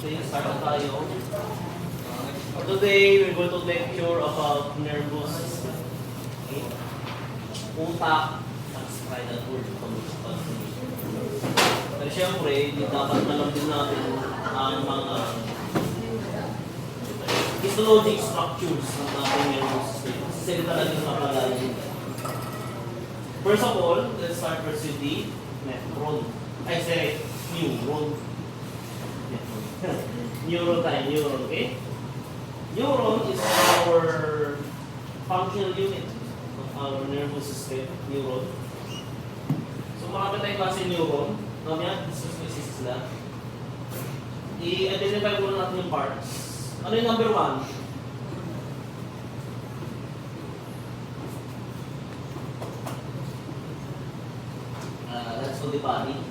Okay, start na tayo. Today, we're going to lecture about nervous system. Okay? Utak at spinal cord. Pero syempre, di dapat alam din natin ang mga histologic structures ng ating nervous system. Kasi sila talaga yung kapalayan. First of all, let's start first with the nephron. I say neuron. Neuron tayo, neuron, okay? Neuron is our functional unit of our nervous system, neuron. So marami tayong klase neuron. Mamaya, discuss ko sila. I-identify muna natin yung parts. Ano yung number 1? That's for the body.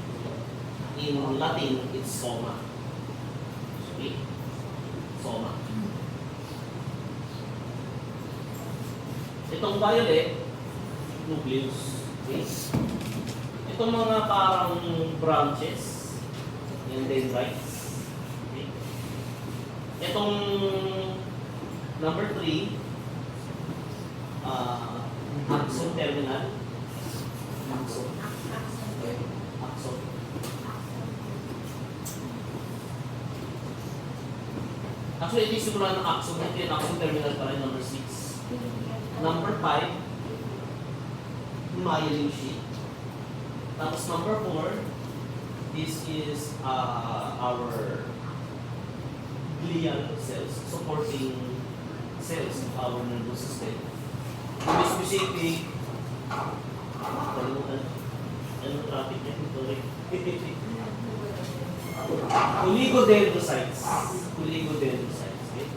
In Latin, it's soma. Okay? Soma. Itong violet, nucleus. Okay? Itong mga parang branches, yung dendrites. Okay? Itong number 3, axon terminal. Axon. Okay? Axon. Actually, ito yung simula ng axon. Ito yung axon terminal pa rin, number 6. Number 5, myelin sheath. Tapos number 4, this is our glial cells, supporting cells of our nervous system. To be specific, kalimutan. Anong traffic niya? Oligodendrocytes. Oligodendrocytes. Okay?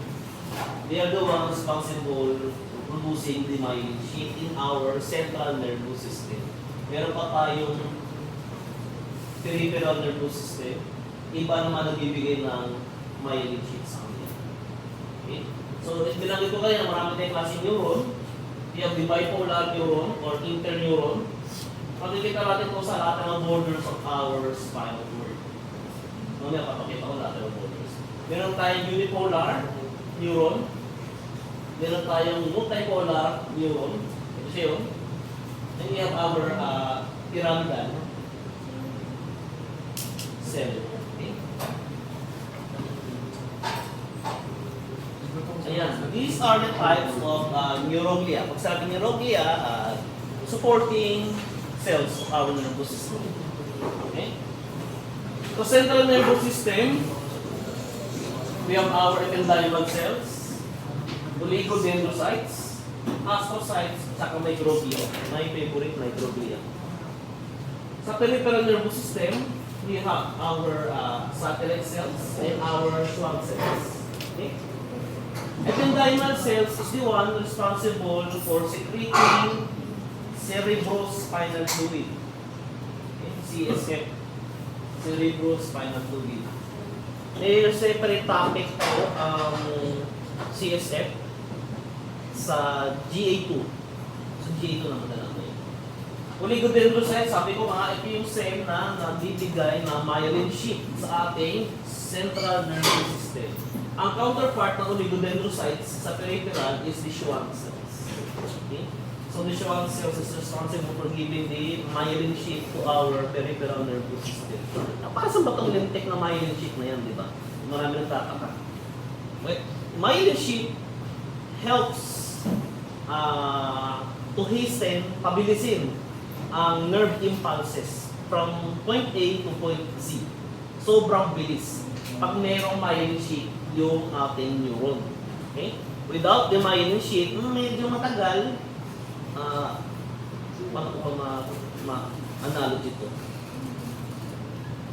They are the ones responsible for producing the myelin sheath in our central nervous system. Meron pa tayong peripheral nervous system. Iba naman nagbibigay ng myelin sheath sa kanila. Okay? So, binanggit ko kayo na marami tayong klaseng neuron. We have the bipolar neuron or interneuron. Makikita natin ito sa lahat ng borders of our spinal cord. Mamaya papakita ko lahat ng borders. Meron tayong unipolar neuron. Meron tayong multipolar neuron. Ito siya yun. And we have our pyramidal cell. Okay? Ayan. These are the types of neuroglia. Pag sabi neuroglia, supporting cells of our nervous system. Okay? So, central nervous system, we have our ependymal cells, oligodendrocytes, astrocytes, saka microglia. My favorite, microglia. Sa peripheral nervous system, we have our satellite cells and our Schwann cells. Okay? Ependymal cells is the one responsible for secreting cerebrospinal fluid. Okay? CSF. Cerebrospinal fluid. May separate topic po ang CSF sa GA2. Sa GA2 naman na lang yun. Oligodendrocytes, sabi ko nga, ito yung cell na nagbibigay ng myelin sheath sa ating central nervous system. Ang counterpart ng oligodendrocytes sa peripheral is the Schwann cells. Okay? So the Schwann cells is responsible for giving the myelin sheath to our peripheral nervous system. Para sa batang lintik na myelin sheath na yan, di ba? Marami nagtataka. Myelin sheath helps to hasten, pabilisin ang nerve impulses from point A to point Z. Sobrang bilis. Pag mayroong myelin sheath, yung ating neuron. Okay? Without the myelin sheath, medyo matagal. Paano ko ma-analogy ito?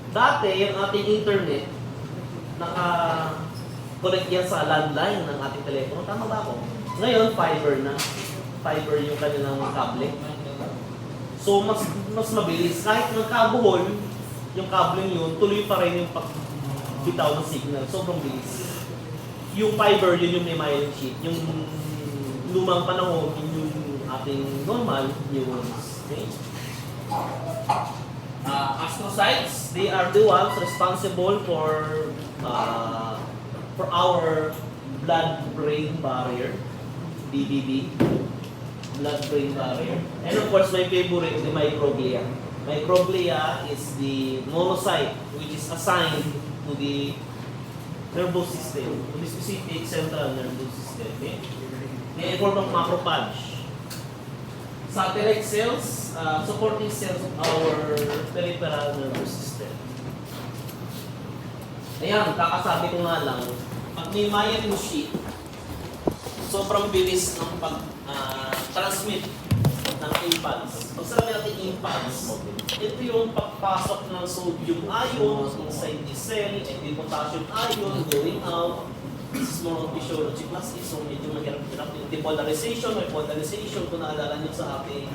Dati, yung ating internet, naka-connect yan sa landline ng ating telepono. Tama ba ako? Ngayon, fiber na. Fiber yung kanilang kable. So, mas mabilis. Kahit nagkabuhol, yung kable yun, tuloy pa rin yung pagbitaw ng signal. Sobrang bilis. Yung fiber, yun yung may myelin sheath. Yung lumang panahon, yun yung ating normal neurons. Okay? Astrocytes, they are the ones responsible for our blood-brain barrier, BBB, blood-brain barrier. And of course, my favorite, the microglia. Microglia is the monocyte which is assigned to the nervous system, to the specific central nervous system. Okay? They form of macrophage. Satellite cells, supporting cells of our peripheral nervous system. Ayan, kakasabi ko nga lang, pag may myelin sheath, sobrang bilis ng pag-transmit ng impulse. Pag sabi natin impulse, ito yung pagpasok ng sodium ion inside the cell and the potassium ion going out. This is more of physiology class, so medyo mahirap-hirap yung depolarization or polarization kung naalala nyo sa ating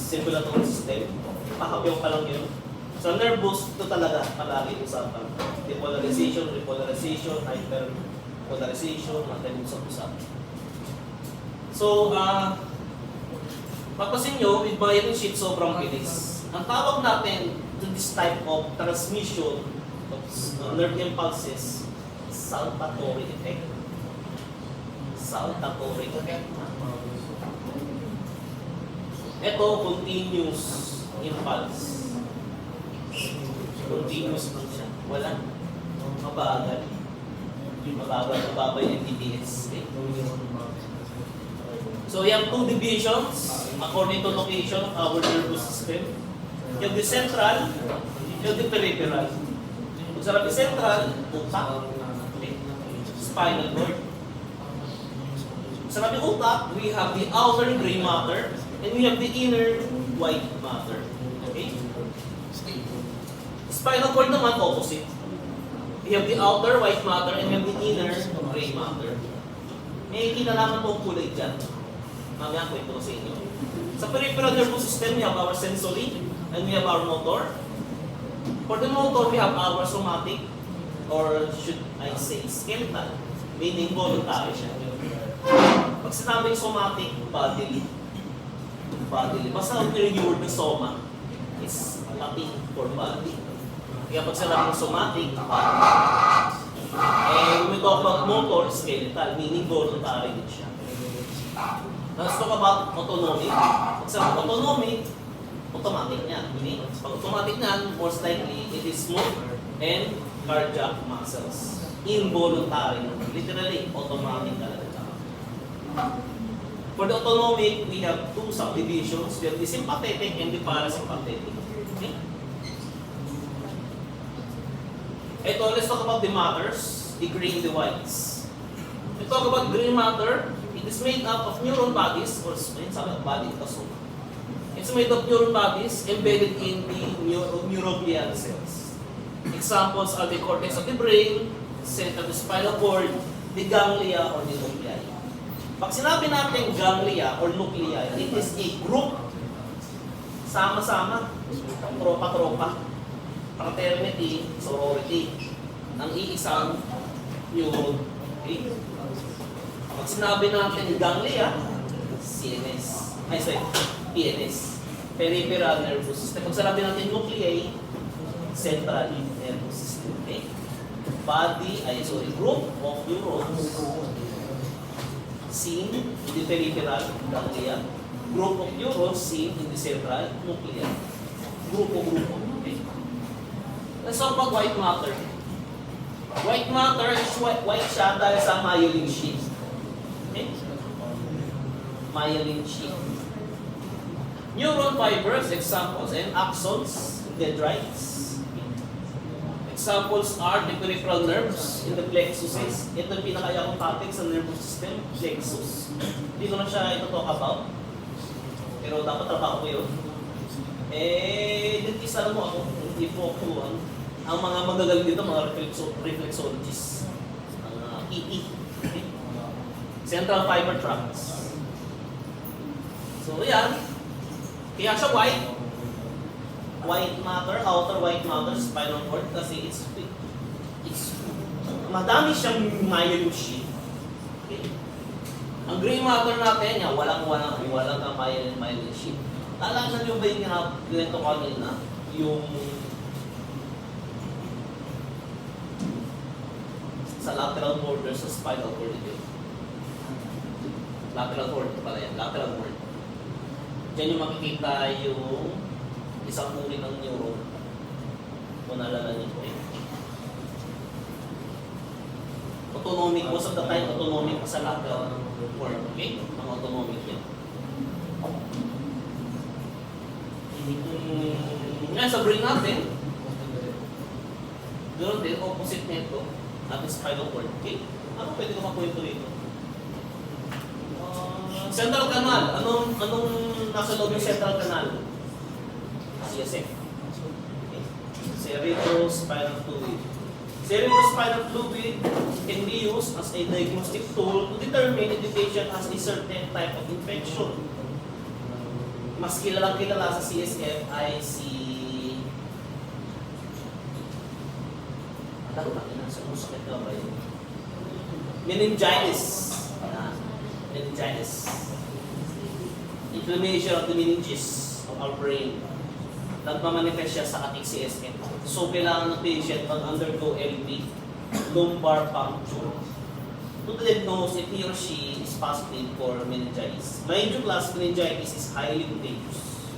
circulatory system. Pakapyaw pa lang yun. Sa nervous, ito talaga palagi usapan. Depolarization, repolarization, hyperpolarization, mga ganun usap-usap. So, papasin nyo, with myelin sheath, sobrang bilis. Ang tawag natin to this type of transmission of nerve impulses, saltatory effect. Saltatory effect. Ito, continuous impulse. Continuous lang siya. Wala. Mabagal. Mababa yung MTBS. Okay? So, we have two divisions according to location of our nervous system. You have the central, you have the peripheral. Kung sa the central, utak, spinal cord. Sa utak, we have the outer gray matter and we have the inner white matter. Okay? Spinal cord naman opposite. We have the outer white matter and we have the inner gray matter. May kinalaman po ang kulay dyan. Mamaya kwento ko sa inyo. Sa peripheral nervous system, we have our sensory and we have our motor. For the motor, we have our somatic, or should I say skeletal, meaning voluntary siya. Pag sinabing somatic, bodily. Bodily. Basta ang word ng soma is Latin for body. Kaya pag sinabing somatic, body. And when we talk about motor, skeletal, meaning voluntary din siya. Let's talk about autonomic. Pag sa autonomic, automatic niya. Pag automatic niyan, most likely, it is smooth and cardiac muscles. Involuntary. Literally, automatic talaga. For the autonomic, we have two subdivisions. We have the sympathetic and the parasympathetic. Okay? Ito, let's talk about the matters, the gray and the whites. We talk about gray matter. It is made up of neuron bodies, or sabi body, it's made of neuron bodies embedded in the neuroglial cells. Examples are the cortex of the brain, center of the spinal cord, the ganglia, or the nuclei. Pag sinabi natin ganglia or nuclei, it is a group, sama-sama, tropa-tropa, fraternity, sorority, ng iisang neuron. Okay? Pag sinabi natin ganglia, CNS. PNS. Peripheral nervous system. Pag sinabi natin nuclei, central nervous system. Okay? Group of neurons seen in the peripheral ganglia. Group of neurons seen in the central nucleus. Grupo. Okay? Let's talk about white matter. White matter is white siya dahil sa myelin sheath. Okay? Myelin sheath. Neuron fibers, examples, and axons, dendrites. Examples are the peripheral nerves in the plexuses. Ito yung pinakayakong topic sa nervous system, plexus. Hindi ko na siya ito talk about. Pero dapat trabaho ko yun. Dentist alam mo ako, hindi po ako ang mga magagaling dito, mga reflexologists. Ang ET. Okay? Central fiber tracts. So, yan. Kaya siya white. White matter, outer white matter, spinal cord, kasi it's madami siyang myelin sheath. Okay? Ang gray matter natin, walang kang myelin sheath. Talagang nyo ba yung kwento kanina? yung sa lateral border sa spinal cord ito. Lateral cord ito pala yan, lateral cord. Diyan yung makikita yung isang uri ng neuron. Kung naalala niyo po eh. Autonomic, most of the time autonomic sa lateral cord. Okay? Ang autonomic yan. Ngayon sa brain natin, doon din, opposite nito, ating spinal cord. Okay? Ano pwede ko makwento dito? Central canal. Anong nasa loob ng central canal? CSF. Okay. Cerebrospinal fluid. Cerebrospinal fluid can be used as a diagnostic tool to determine if the patient has a certain type of infection. Mas kilalang kilala sa CSF ay si sakit ka ba yun? Meningitis. Meningitis. Inflammation of the meninges of our brain. Nagmamanifest siya sa ating CSF. So, kailangan ng patient mag-undergo LP, lumbar puncture, to diagnose if he or she is positive for meningitis. Major class meningitis is highly contagious.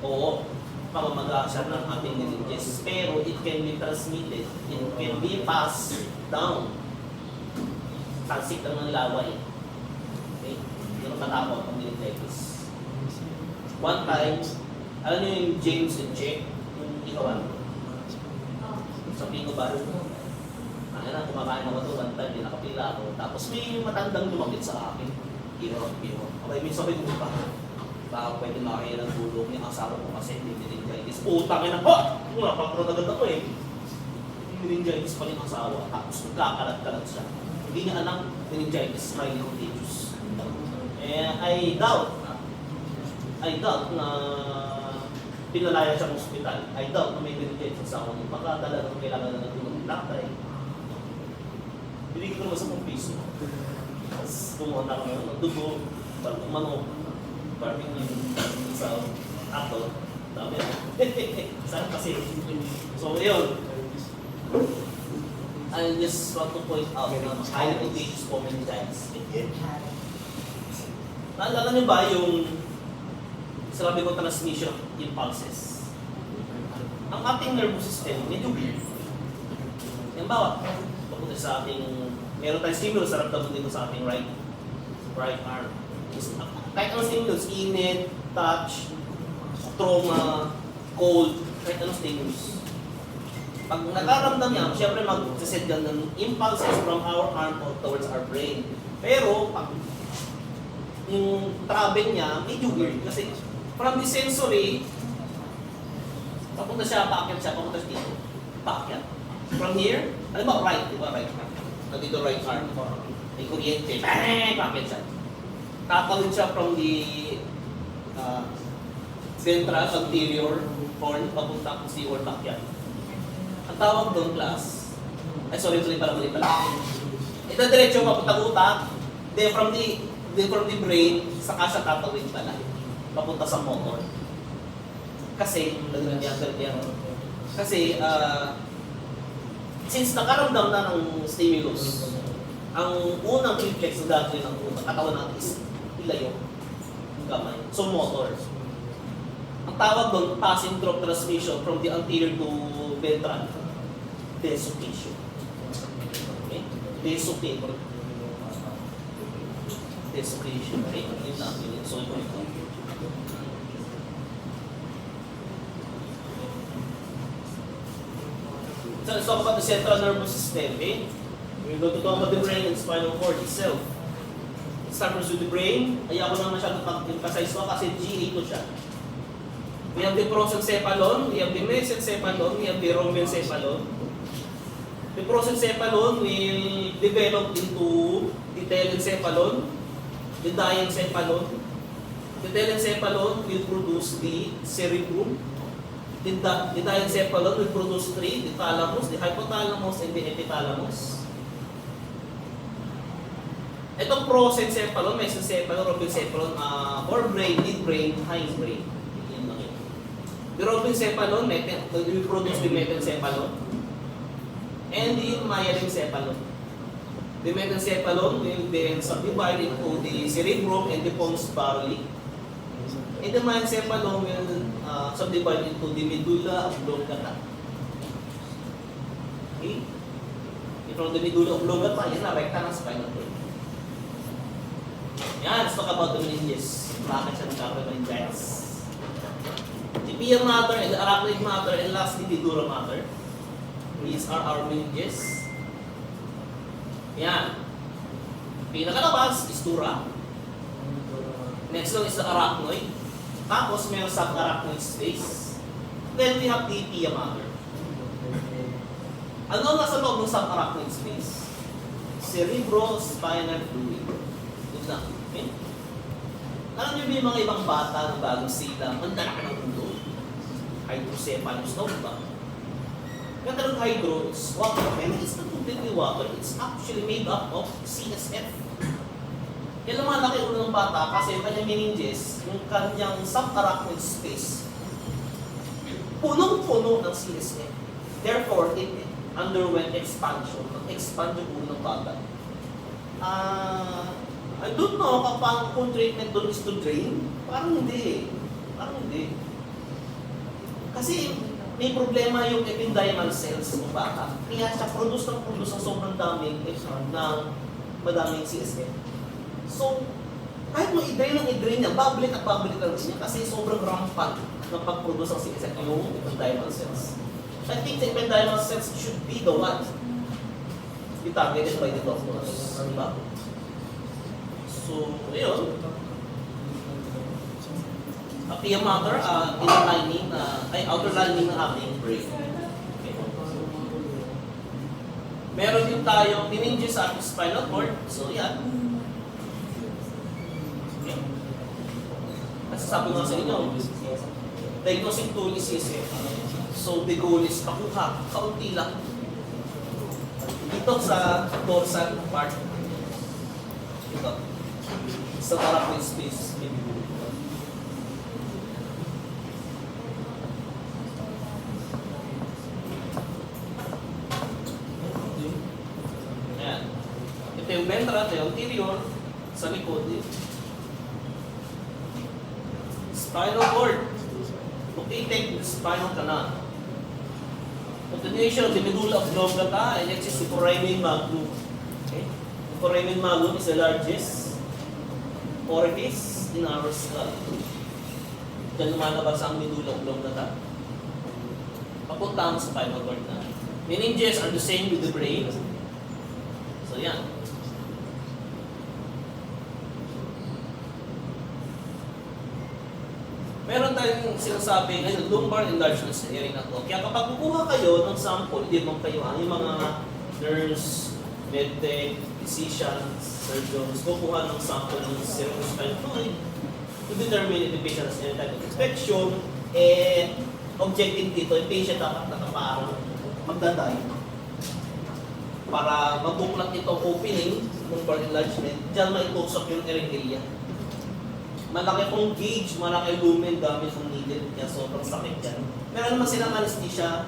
O, pamamaga siya ng ating meninges. Pero it can be transmitted. It can be passed down. Tansik lang ng laway. Okay? Yun ang matapos ang meningitis. One time, alam niyo yung James and Jake, yung ikawan? Sa Pingo ba? Kumakain ako ito, one time, nakapila ako. Tapos may matandang lumapit sa akin. Hiro. Okay, may sabi ko pa. Baka pwede makakaya ng tulong yung asawa ko kasi hindi meningitis. Utang na, napagkaroon agad ako eh. Meningitis pa rin ang asawa. Tapos nagkakalat-kalat siya. Hindi niya alam meningitis, highly contagious. I doubt na pinalaya siya ng ospital. I doubt na may meningitis sa asawa niya. Baka talagang kailangan na nagtulong ng doctor. Binigyan ko naman sa kong piso. Tapos pumunta ko naman ng dugo, parang manok, parang yung sa apple. Dami na. Saan kasi? So, yun. I just want to point out na highly contagious po meningitis. Naalala niyo ba yung sinabi ko transmission of impulses? Ang ating nervous system, medyo weird. Yan ba? Papunta sa ating, meron tayong stimulus sa ramdaman dito sa ating right arm. Kahit anong stimulus, init, touch, trauma, cold, kahit anong stimulus. Pag nakaramdam niya, siyempre mag-set yan ng impulses from our arm towards our brain. Pero, pag yung travel niya, medyo weird. Kasi from the sensory, papunta siya, paakyat siya, papunta siya dito. Paakyat. From here, alam ba, right, di ba, right? Nandito right arm. May kuryente, paakyat siya. Tatawid siya from the ventral anterior horn, papunta kung si or paakyat. Ang tawag doon, class, mali pala. Ito diretso, papunta utak, then from the brain, saka siya tatawid pala. Papunta sa motor. Kasi, since nakaramdam na ng stimulus, ang unang reflex na gagawin ng utak, katawan natin is ilayo yung kamay. So, motor. Ang tawag doon, passing through transmission from the anterior to ventral. Desiccation. Okay? Desiccation. Desiccation. Okay? Yun natin yun. So, ito. So, let's talk about the central nervous system. Okay? We're going to talk about the brain and spinal cord itself. It starts with the brain. Ayaw ko lang masyadong pag-emphasize ko kasi GA to siya. We have the prosencephalon, we have the mesencephalon, we have the rhombencephalon. The prosencephalon will develop into the telencephalon, the diencephalon. The telencephalon will produce the cerebrum. The diencephalon will produce three, the thalamus, the hypothalamus, and the epithalamus. Itong prosencephalon, mesencephalon, rhombencephalon, forebrain, midbrain, hindbrain. The robencephalon, will produce the metencephalon, and the myelencephalon. The metencephalon will then subdivide into the cerebrum and the pons barley. And the myencephalon will subdivide into the medulla oblongata. Okay? From the medulla oblongata, yan na, rekta ng spinal cord. Yan, let's talk about the meninges. Bakit siya nagkakaroon ng meningitis? The pia mater and the arachnoid mater and lastly the dura mater. These are our meninges. Yan. Pinakalabas is dura. Next one is the arachnoid. Tapos mayroon sub-arachnoid space. Then we have the pia mater. Ano ang nasa loob ng sub-arachnoid space? Cerebrospinal fluid. Yun lang. Okay? Alam niyo ba yung mga ibang bata ng bagong silang, ang dalaki ng ulo? Hydrocephalus daw ba? Yung talagang hydro is water. And it's not completely water. It's actually made up of CSF. Kaya lumalaki ulo ng bata kasi yung kanyang meninges, yung kanyang subarachnoid space, punong-puno ng CSF. Therefore, it underwent expansion. Expand yung ulo ng bata. I don't know kapag kung treatment doon is to drain. Parang hindi. Parang hindi. Kasi may problema yung ependymal cells ng bata. Kaya siya produce ng sobrang daming ng madaming CSF. So, kahit mo i-drain niya, babalik at babalik lang niya kasi sobrang rampant ng pag-produce ng CSF yung ependymal cells. I think the ependymal cells should be the one be targeted by the doctors. Diba? So, ayun. Pia mater, inner lining, outer lining ng ating brain. Okay. Meron din tayo meninges sa ating spinal cord. So, yan. Okay. Kasi sabi nga sa inyo, diagnosing tool is CSF. So, the goal is makuha, kaunti lang. Dito sa dorsal part. Ito. Sa arachnoid space. Ayan. Ito yung ventral, ito yung anterior, sa likod. Spinal cord. Located in the spinal canal. Continuation of the medulla oblongata and next is the foramen magnum. Okay? The foramen magnum is the largest orifice in our skull. Diyan lumalabas ang medulla oblongata. Papunta ang spinal cord na. Meninges are the same with the brain. So yan. Meron tayong sinasabi ngayon, lumbar enlargement sa area na to. Kaya kapag kukuha kayo ng sample, hindi mo kayo, yung mga nurse, medtech, physicians, surgeons, kukuha ng sample ng cerebrospinal fluid to determine if the patient has any type of infection, objective dito, yung patient dapat nakaparang magdaday para mabuklat itong opening, lumbar enlargement, dyan maitusok yung area. Malaki pong gauge, malaki lumen gamit ng needle, kaya sobrang sakit yan. Meron naman silang anesthesia,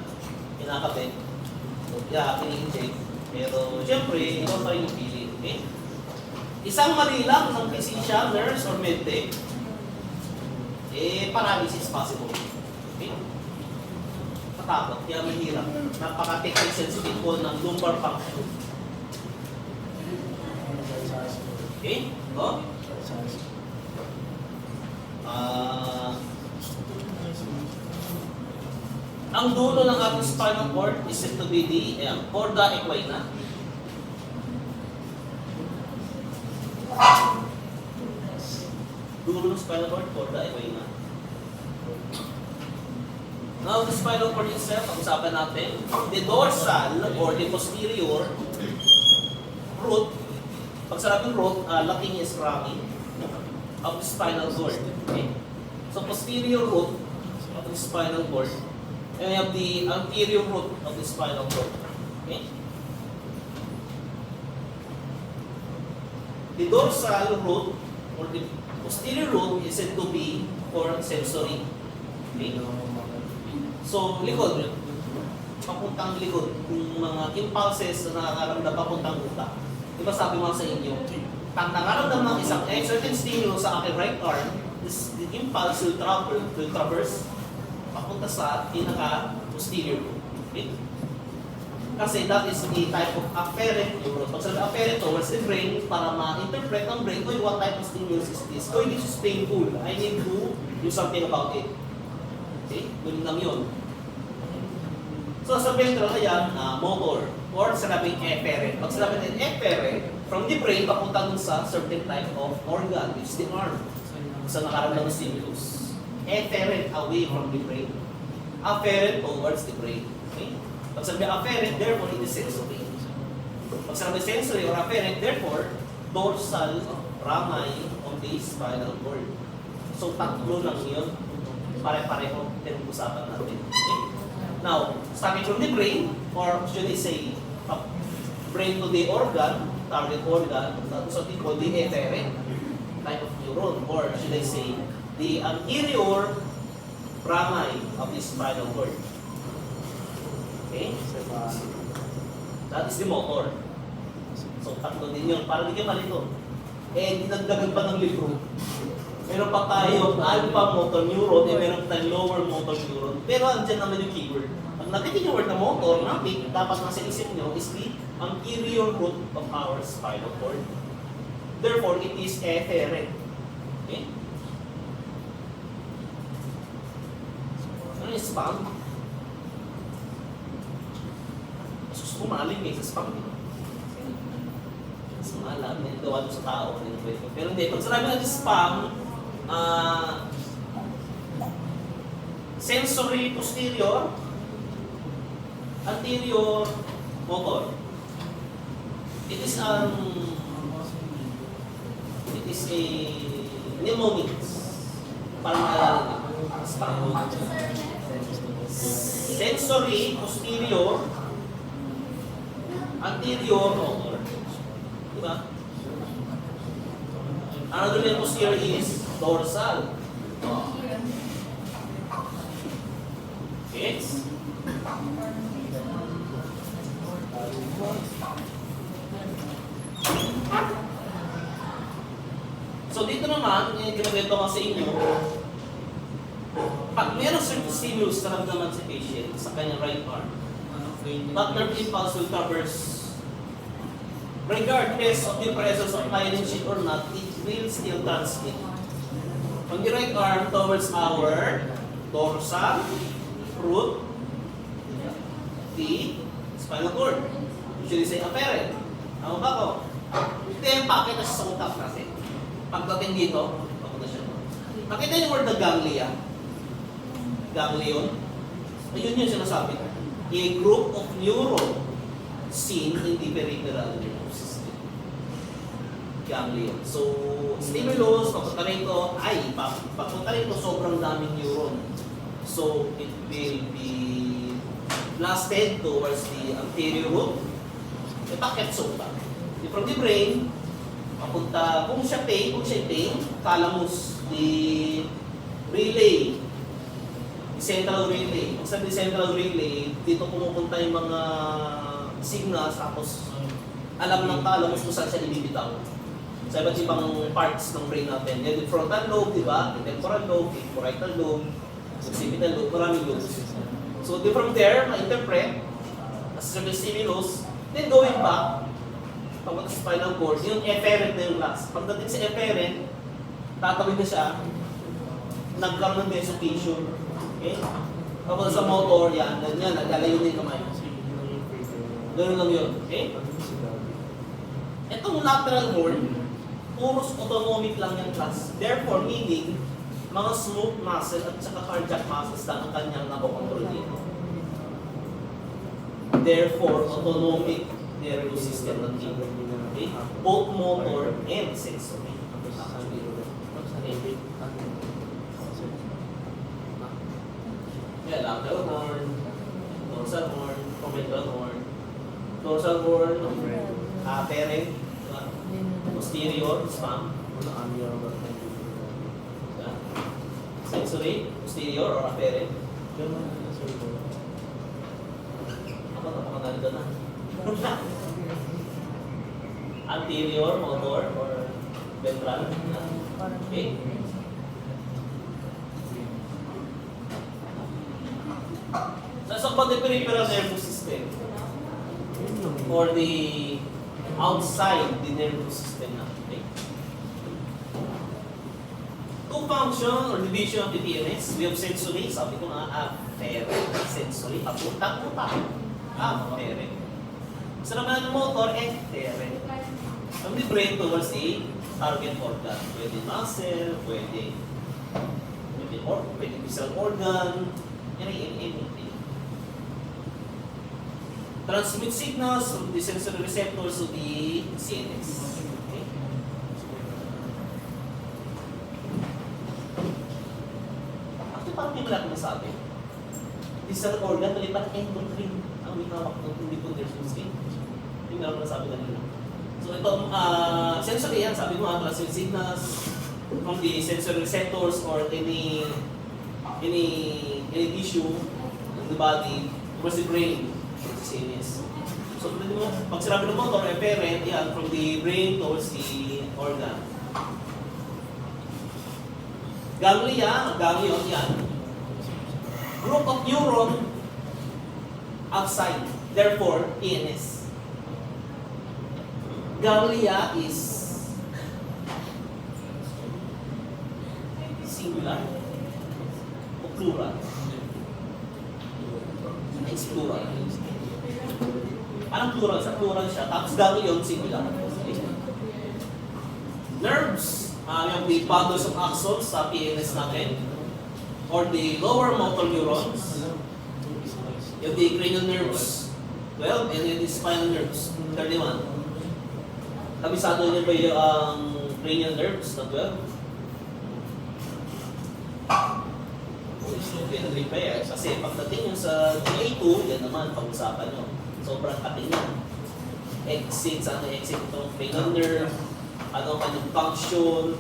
kinakabit, kaya kini-inject. Pero siyempre, ikaw pa rin yung pili. Okay? Isang mali lang ng physician, nurse, or medtech, paralysis possible. Okay? Patakot, kaya mahirap. Napaka-technique sensitive po ng lumbar puncture. Okay? Go? Ang dulo ng ating spinal cord is said to be the chorda equina. Dulo ng spinal cord, chorda equina. Now, the spinal cord itself, pag-usapan natin, the dorsal or the posterior root, pag saraping root, laki niya is rami of the spinal cord. Okay? So, posterior root of the spinal cord, and we have the anterior root of the spinal cord. Okay? The dorsal root or the posterior root is said to be for sensory. Okay? So, likod. Papuntang likod. Kung mga impulses na nakakaramdam papuntang utak. Diba sabi mo sa inyo, pag nakaramdam ng isang certain stimulus sa aking right arm, the impulse will traverse papunta sa pinaka-posterior. Okay? Kasi that is the type of afferent neuron. Pag sabi afferent towards the brain, para ma-interpret ng brain, what type of stimulus is this? This is painful. I need to do something about it. Okay? Ganun lang yun. So sa ventral, ayan, motor. Or sinabing efferent. Pag sinabing efferent, from the brain, papunta dun sa certain type of organ, which is the arm. Sa nakaramdam ng stimulus. Efferent away from the brain. Afferent towards the brain. Okay? Pag sabi afferent, therefore it is sensory. Pag sabi sensory or afferent, therefore, dorsal ramay of the spinal cord. So tatlo lang yun. Pare-pareho pinag-usapan natin. Okay? Now, starting from the brain, or should I say, brain to the organ, target organ, so we call the efferent type of neuron, or should I say, the anterior ramay of the spinal cord. Okay? That is the motor. So, tatlo din yun. Para di kayo malito. Dinagdagan pa ng libro. Meron pa tayo alpha motor neuron, meron pa tayong lower motor neuron. Pero andyan naman yung keyword. Pag nakitin yung word na motor, dapat nasa isip nyo is the anterior root of our spinal cord. Therefore, it is efferent. Okay? Ano yung spam? Kumaling sa spam. Mas maalam, may gawa sa tao. Pero hindi, pag sinabi natin spam, sensory posterior, anterior motor. It is a mnemonic. Parang maalala niyo. Spam. Sensory posterior, anterior motor. Diba? Another name posterior is dorsal. Okay? So dito naman, kinagwento ko sa inyo, pag mayroong certain stimulus na naman si patient sa kanyang right arm, that nerve impulse will traverse. Regardless of the presence of myelin sheath or not, it will still transmit. On the right arm towards our dorsal root, the spinal cord. Usually say afferent. Tama ba ko? Ito yung packet na sa utak kasi. Pagdating dito, papunta siya. Nakita yung word na ganglia. Ganglion. Ayun yung sinasabi. A group of neuron seen in the peripheral nervous system. Ganglion. So, stimulus, papunta rito, papunta rito sobrang daming neuron. So, it will be blasted towards the anterior root. Ipakit sa utak. From the brain, papunta, kung siya pain, thalamus, the relay, the central relay. Kung sa central relay, dito pumupunta yung mga signals, tapos alam ng thalamus kung saan siya ibibitaw. Sa iba't ibang parts ng brain natin. Yung frontal lobe, di ba? The temporal lobe, the parietal lobe, occipital lobe, maraming lobes. So from there, ma-interpret as a stimulus, then going back, papunta sa spinal cord, yung efferent na yung last. Pagdating sa efferent, tatawid na siya, nagkaroon ng desiccation. Okay? Tapos sa motor, yan, ganyan, naglalayo na yung kamay. Ganun lang yun. Okay? Itong lateral horn, puros autonomic lang yung class. Therefore, meaning, mga smooth muscle at saka cardiac muscles lang ang kanyang nakokontrol dito. Therefore, autonomic nervous system ng tito. Okay? Both motor and sensory. Yeah, lateral horn, dorsal horn, ventral horn. Dorsal horn, afferent, posterior, spam. Sensory, posterior or afferent. Ako, napakaganda na. Anterior motor or ventral. Okay. Nasa pa the peripheral nervous system or the outside the nervous system na. Okay. Two function or division of the TNS, we have sensory, sabi ko nga, afferent, sensory, papuntang utak, afferent. Sa naman ng motor, efferent. From the brain towards the target organ, pwede muscle, pwede visual organ, anything. Transmit signals from the sensory receptors to the CNS. Okay? Actually, parang may malaki masabi. Visual organ, malipat endocrine. Ang may hawak ng hindi po nervous system. Yung meron na sabi kanina. So ito, sensory yan, sabi mo, transmit signals from the sensory receptors or any tissue in the body towards the brain, towards the CNS. So pag sinabi ng motor, efferent, yan, from the brain towards the organ. Ganglion, yan. Group of neuron outside, therefore, PNS. Ganglia is singular o plural? It's plural. Anong plural siya? Plural siya. Tapos ganglion, singular. Nerves, yung the bundles of axons sa PNS natin, or the lower motor neurons, yung the cranial nerves, 12, and yung the spinal nerves, 31. Kabisado niyo ba yung cranial nerves na 12? Pinag pa yan. Kasi pagdating nyo sa GA2, yan naman, pag-usapan nyo. Sobrang kating yan. Exit, saan exit itong cranial nerve, ano kanyang function.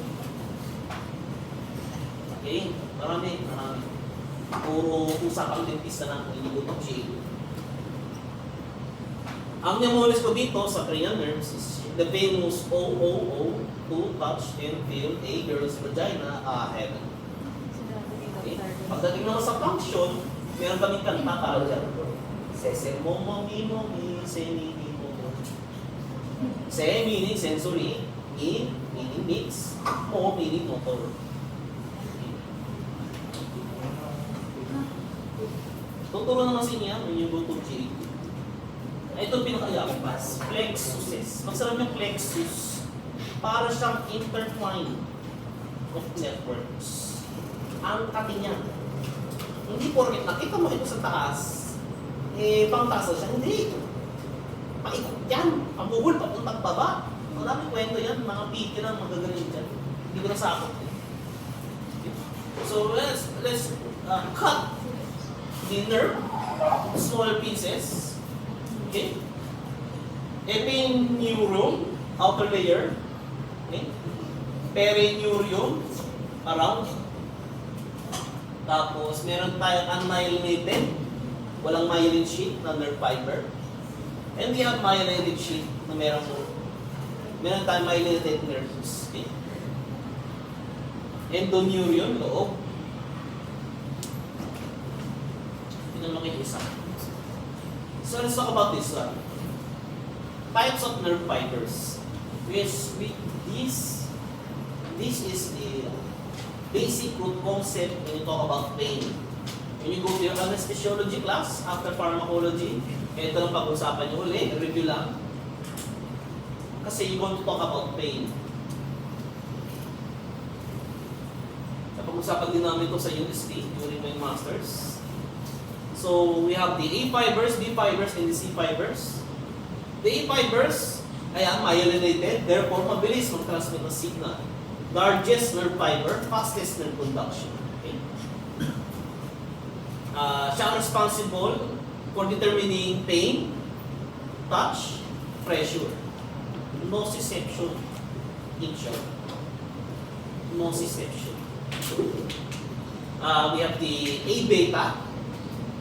Okay? Marami. Puro usapang dentista na kung inigot ng GA2. Ang mnemonis ko dito sa cranial nerves is the famous OOO, to touch and feel a girl's vagina, heaven. Okay? Pagdating naman sa function, meron kaming kanta para dyan. Sese momo mimo mi seni mimo. Se meaning sensory, in meaning mix, o meaning motor. Tuturo naman sa inyo when you go to G. Ito pinakayakap pas, plexuses. Magsarap yung plexus, para siyang intertwine of networks. Ang kati niya. Hindi porket nakita mo ito sa taas, pang taas siya. Hindi. Paikot yan. Ang bubul papuntang baba. Maraming kwento yan, mga piki lang magagaling dyan. Hindi ko nasakot. So let's cut the nerve, small pieces. Okay? Epineurium, outer layer. Okay? Perineurium, around. Tapos, meron tayong unmyelinated, walang myelin sheath na nerve fiber. And we have myelinated sheath na meron tayong myelinated nerves. Okay? Endoneurium, loob. Tingnan mo kayo isa. So let's talk about this one. Types of nerve fibers. This is the basic root concept when you talk about pain. When you go to your anesthesiology class, after pharmacology, ito lang pag-usapan nyo ulit, review lang. Kasi you want to talk about pain. Napag-usapan din namin ito sa UST during my master's. So we have the A fibers, B fibers, and the C fibers. The A fibers, ayan, myelinated, therefore mabilis mag-transmit ng signal. Largest nerve fiber, fastest nerve conduction. Okay? Siya responsible for determining pain, touch, pressure, nociception, in short. Nociception. We have the A beta,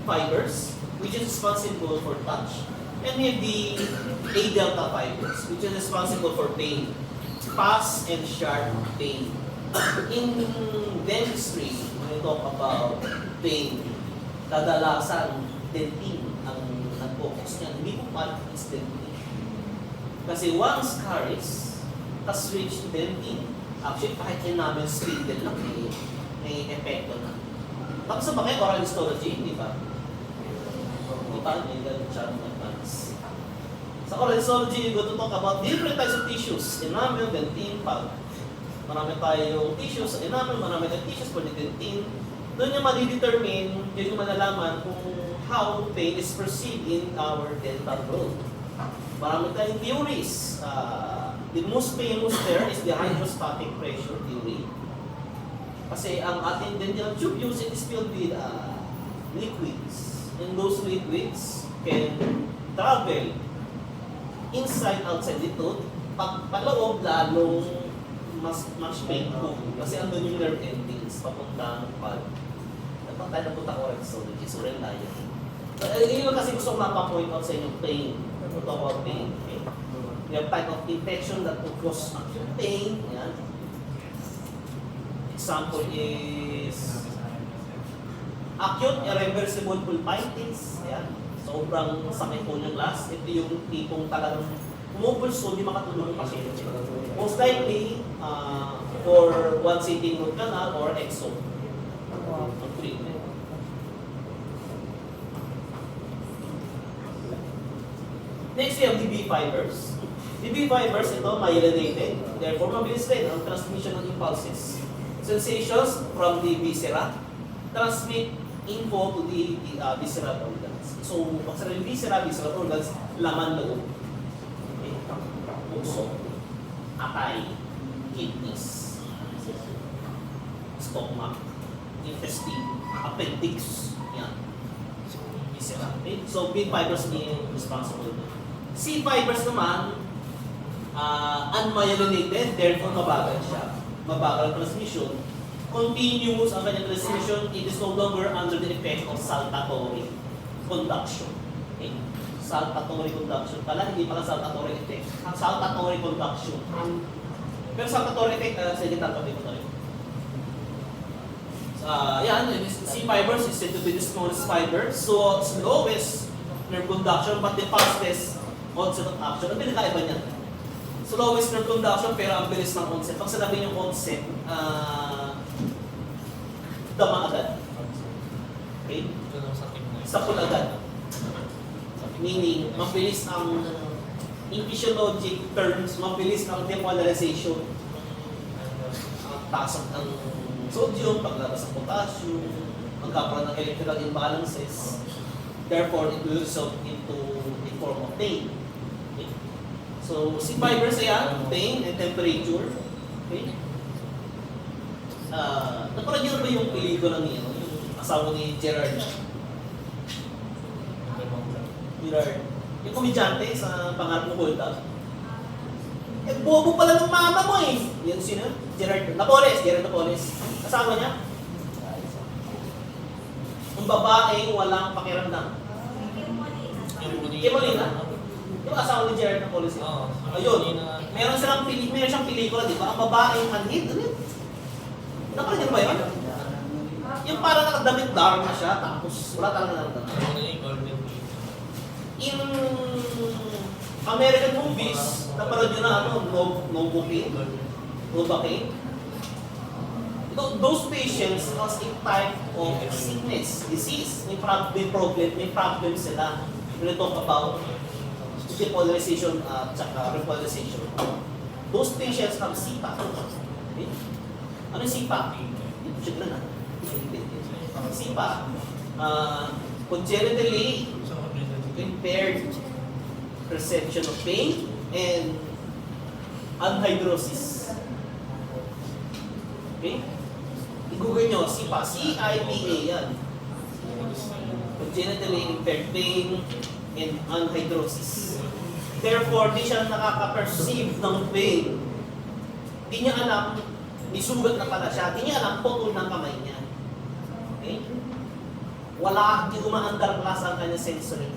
fibers, which is responsible for touch. And we have the A delta fibers, which is responsible for pain, fast and sharp pain. In dentistry, when we talk about pain, kadalasan dentin ang nag-focus niyan. Hindi po part is dentin. Kasi once caries has reached dentin, actually kahit enamel spindle lang may epekto na. Tapos sa mga oral histology, di ba? Di ba? May ganun siya ng advance. Sa oral histology, we're going to talk about different types of tissues. Enamel, dentin, pulp. Marami tayong tissues sa enamel, marami tayong tissues for the dentin. Doon yung madidetermine, yun yung malalaman kung how pain is perceived in our dental road. Marami tayong theories. The most famous there is the hydrostatic pressure theory. Kasi ang ating dental tubules, it is filled with liquids. And those liquids can travel inside, outside the tooth. Pag paloob, lalong much painful. Kasi andun yung nerve endings, papuntang pulp. Dapat tayo napunta oral histology, so rin tayo. So, yun kasi gusto ko mapapoint out sa inyo, pain. We'll talk about pain. Okay? We have type of infection that will cause acute pain. Yan. Example is acute irreversible pulpitis. Ayan. Sobrang sakit po ng last. Ito yung tipong talagang pumupulso, hindi makatulong yung pasyente. Most likely, for one sitting root canal or exo. Ang treatment. Next, we have DB fibers. DB fibers, ito, myelinated. Therefore, mabilis rin ang transmission ng impulses. Sensations from the viscera transmit info to the visceral organs. So, pag sa visceral organs, laman loob. Okay. Puso, atay, kidneys, stomach, intestine, appendix, yan. Viscera. Okay. So, B fibers being responsible. C fibers naman, unmyelinated, therefore mabagal siya. Mabagal transmission. Continuous ang kanyang transmission, it is no longer under the effect of saltatory conduction. Okay? Saltatory conduction pala, hindi pala saltatory effect. Saltatory conduction. Pero saltatory effect, sige, tatapin ko tayo. Yan, C fibers is said to be the smallest fiber. So, slowest nerve conduction, but the fastest onset of action. Ang pinakaiba niya. Slowest nerve conduction, pero ang bilis ng onset. Pag sinabi yung onset, dama agad. Okay? Sapul agad. Meaning, mabilis ang in physiologic terms, mabilis ang depolarization. Ang taas ng sodium, paglabas ng potassium, magkakaroon ng electrical imbalances. Therefore, it will result into a form of pain. Okay? So, C fibers ayan, pain and temperature. Okay? Napanood niyo ba yung pelikula niyo, yung asawa ni Gerard? Yung komedyante sa Pangarap mo Kulta. Eh, bobo pala ng mama mo eh. Yan sino? Gerard Napoles. Asawa niya? Ang babaeng walang pakiramdam. Kimolina? Yung asawa ni Gerard Napoles. Ayun. Meron siyang pelikula, di ba? Ang babaeng manhid. Ano yun? Nakala niyo ba yun? Yung parang nakadamit dark na siya, tapos wala talaga naramdaman. In American movies, napanood nyo na Novocaine. Those patients has a type of sickness, disease. May problem sila. When we talk about depolarization at repolarization. Those patients have CPAP. Okay? Ano yung CPAP? Check na na. CPAP, congenitally impaired perception of pain and anhidrosis. Okay? I-google nyo, CIPA. C-I-P-A yan. Congenitally impaired pain and anhidrosis. Therefore, di siya nakaka-perceive ng pain. Di niya alam, may sugat na pala siya. Di niya alam, putol ng kamay niya. Okay? di umaandar class ang kanyang sensory.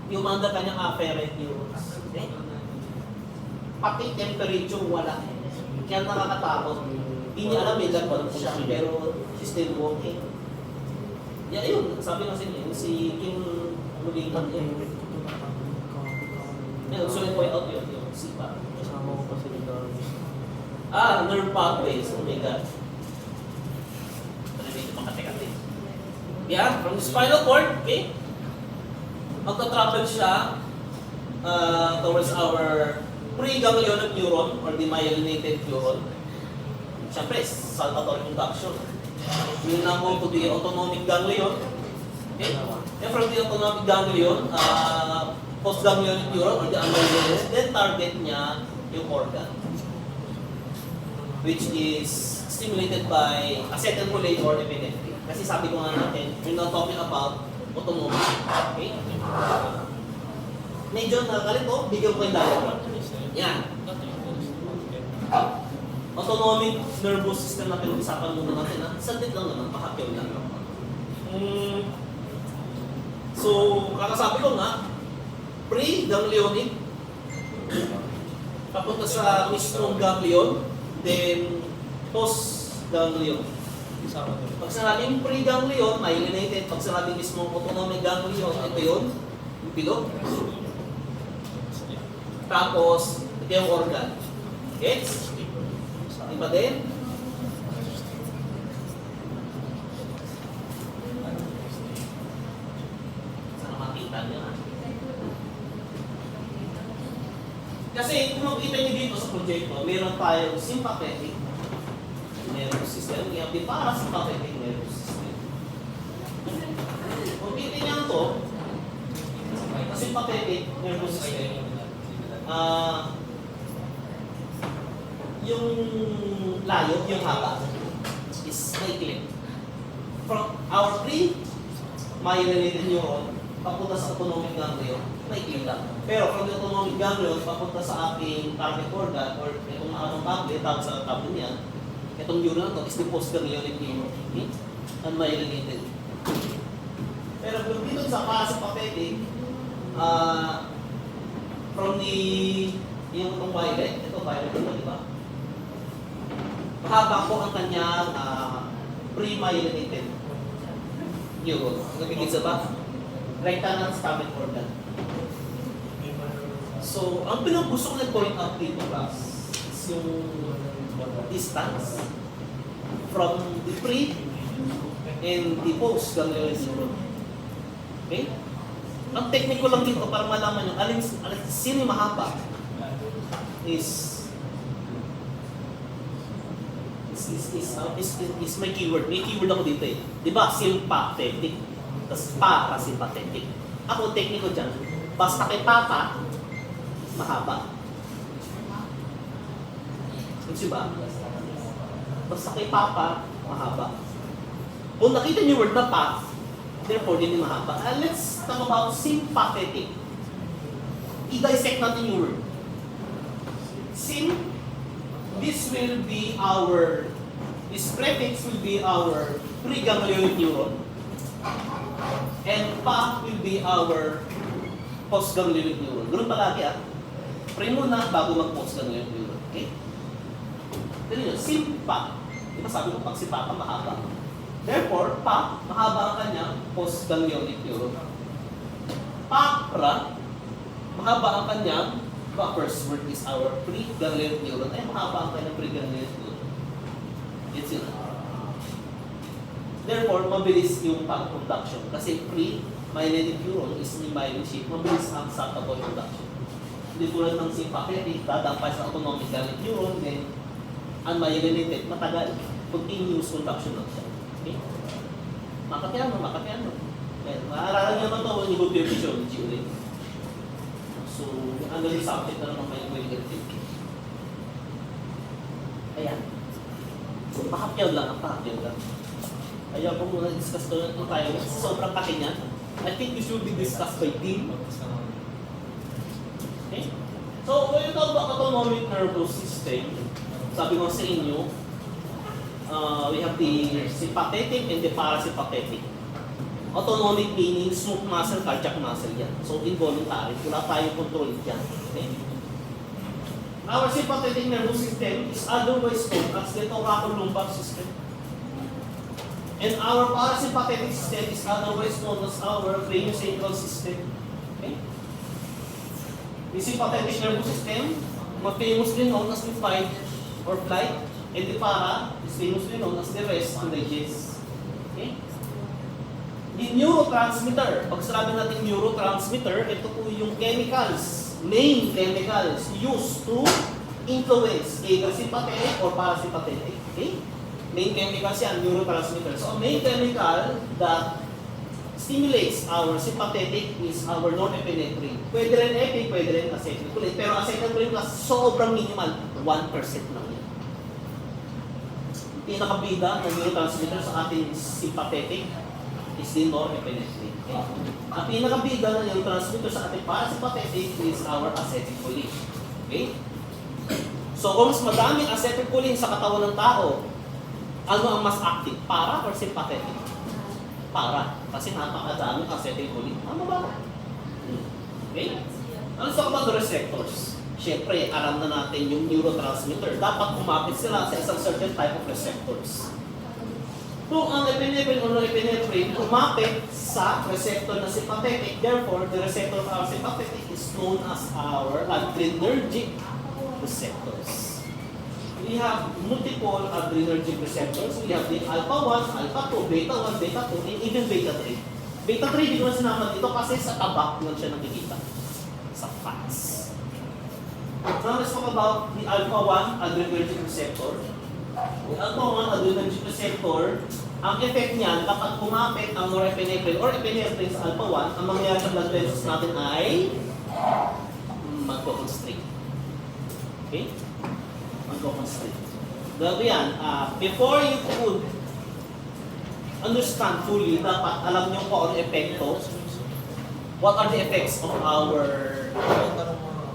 Di umaandar kanyang afferent neurons. Okay? Pati temperature, wala. Kaya nakakatakot. Hindi niya alam ilan pa siya, pero she's still walking. Yeah, yun. Sabi kasi niya, si Kim Mulingan yun. Yun, so point out yun, yung sipa. Kasama ko pa sila dami. Nerve pathways. Oh my God. Medyo makati-kati. Yan, from the spinal cord, okay? Magta-travel siya towards our preganglionic neuron or the myelinated neuron. Siyempre, saltatory conduction. Yun na mo to the autonomic ganglion. Okay? And from the autonomic ganglion, postganglionic neuron or the unmyelinated, then target niya yung organ, which is stimulated by acetylcholine or epinephrine. Kasi sabi ko nga natin, we're not talking about autonomic. Okay? Medyo nakakalito, bigyan ko yung diagram. Yan. Autonomic nervous system na pinag-usapan muna natin. Sandit lang naman, pakakyaw lang. So, kakasabi ko nga, pre-ganglionic, papunta sa mismong ganglion, then post-ganglion. Pag sinabing pre-ganglion, myelinated. Pag sinabing mismong autonomic ganglion, ito yun, yung bilog. Tapos, ito yung organ. Gets? Iba din? Sana makita niyo ha? Kasi kung makita niyo dito sa proyekto, meron tayong sympathetic nervous system, we have the parasympathetic nervous system. Kung titignan to, sympathetic nervous system, yung layo, yung haba, is maikli. From our pre-myelinated neuron, papunta sa autonomic ganglion, maikli lang. Pero from the autonomic ganglion, papunta sa ating target organ, or itong anong ganglion, tawag sa tablo niya, itong neuron na to is the postganglionic neuron, unmyelinated. Pero kung dito sa parasympathetic, from the, yung itong violet, ito violet ito, di ba? Mahaba po ang kanyang pre-myelinated neuron. Nagigitsa ba? Rectangle stomach organ. So, ang gusto ko na-point out dito, class, is yung distance from the pre and the post-ganglionic neuron. Okay? Ang technique ko lang dito para malaman nyo, sino yung mahaba is may keyword. May keyword ako dito eh. Di ba? Sympathetic. Tapos parasympathetic. Ako, technique ko dyan. Basta kay papa, mahaba. Kasi ba? Basta kay papa, mahaba. Kung nakita niyo yung word na pa, therefore, din yung mahaba. Let's talk about sympathetic. I-dissect natin yung word. This prefix will be our preganglionic neuron, and pa will be our postganglionic neuron. Ganun palagi Pre muna bago mag-postganglionic neuron. Okay? Ganun yun, simpa. Diba sabi ko pag si papa mahaba. Therefore, pa, mahaba ang kanyang postganglionic neuron. Papra, mahaba ang kanyang first word is our preganglionic neuron. Ay, mahaba ang kanyang preganglionic neuron. It's yun. Therefore, mabilis yung pag-conduction. Kasi pre-myelinated neuron is in myelin shape, mabilis ang saltatory conduction. Hindi tulad ng sympathetic, dadampay sa autonomic ganglion neuron, then unmyelinated, matagal. Continuous conduction lang siya. Okay? Makatiano. Maaralan nyo naman ito when you go to your physiology ulit. So, ano yung subject na naman may negative. Ayan. So, pakapyaw lang. Ayaw ko muna discuss ko ito tayo. Sobrang kaki niyan. I think this should be discussed by team. Okay? So, when you talk about autonomic nervous system, sabi ko sa inyo, we have the sympathetic and the parasympathetic. Autonomic meaning smooth muscle, cardiac muscle yan. So involuntary, wala tayong control dyan. Okay? Our sympathetic nervous system is otherwise known as the thoracolumbar system. And our parasympathetic system is otherwise known as our craniosacral system. Okay? The sympathetic nervous system, famously known as the fight or flight, and the para is famously known as the rest and digest. Okay? The neurotransmitter, pag sabi natin neurotransmitter, ito po yung chemicals, main chemicals used to influence either sympathetic or parasympathetic. Okay? Main chemicals yan, neurotransmitter. So, a main chemical that stimulates our sympathetic is our norepinephrine. Pwede rin epi, pwede rin acetylcholine. Pero acetylcholine na sobrang minimal, 1% lang yan. Pinakabida ng neurotransmitter sa ating sympathetic is the norepinephrine. Okay? Ang pinakabida ng neurotransmitter sa ating parasympathetic is our acetylcholine. Okay? So, kung mas madaming acetylcholine sa katawan ng tao, ano ang mas active? Para or sympathetic? Para. Kasi napakadaming acetylcholine. Ano ba? Okay? Ano sa about the receptors? Siyempre, alam na natin yung neurotransmitter. Dapat kumapit sila sa isang certain type of receptors. Kung ang epinephrine o norepinephrine kumapit sa receptor na sympathetic, therefore, the receptor of our sympathetic is known as our adrenergic receptors. We have multiple adrenergic receptors. We have the alpha 1, alpha 2, beta 1, beta 2, and even beta 3. Beta 3, di ko na sinama dito kasi sa tabak lang siya nakikita. Sa fats. Now, let's talk about the alpha 1 adrenergic receptor. The alpha 1 adrenergic receptor, ang effect niyan, kapag kumapit ang norepinephrine or epinephrine sa alpha 1, ang mangyayari sa blood vessels natin ay magko-constrict. Okay? Magko-constrict. Dahil yan, before you could understand fully, dapat alam niyo kung ano epekto, what are the effects of our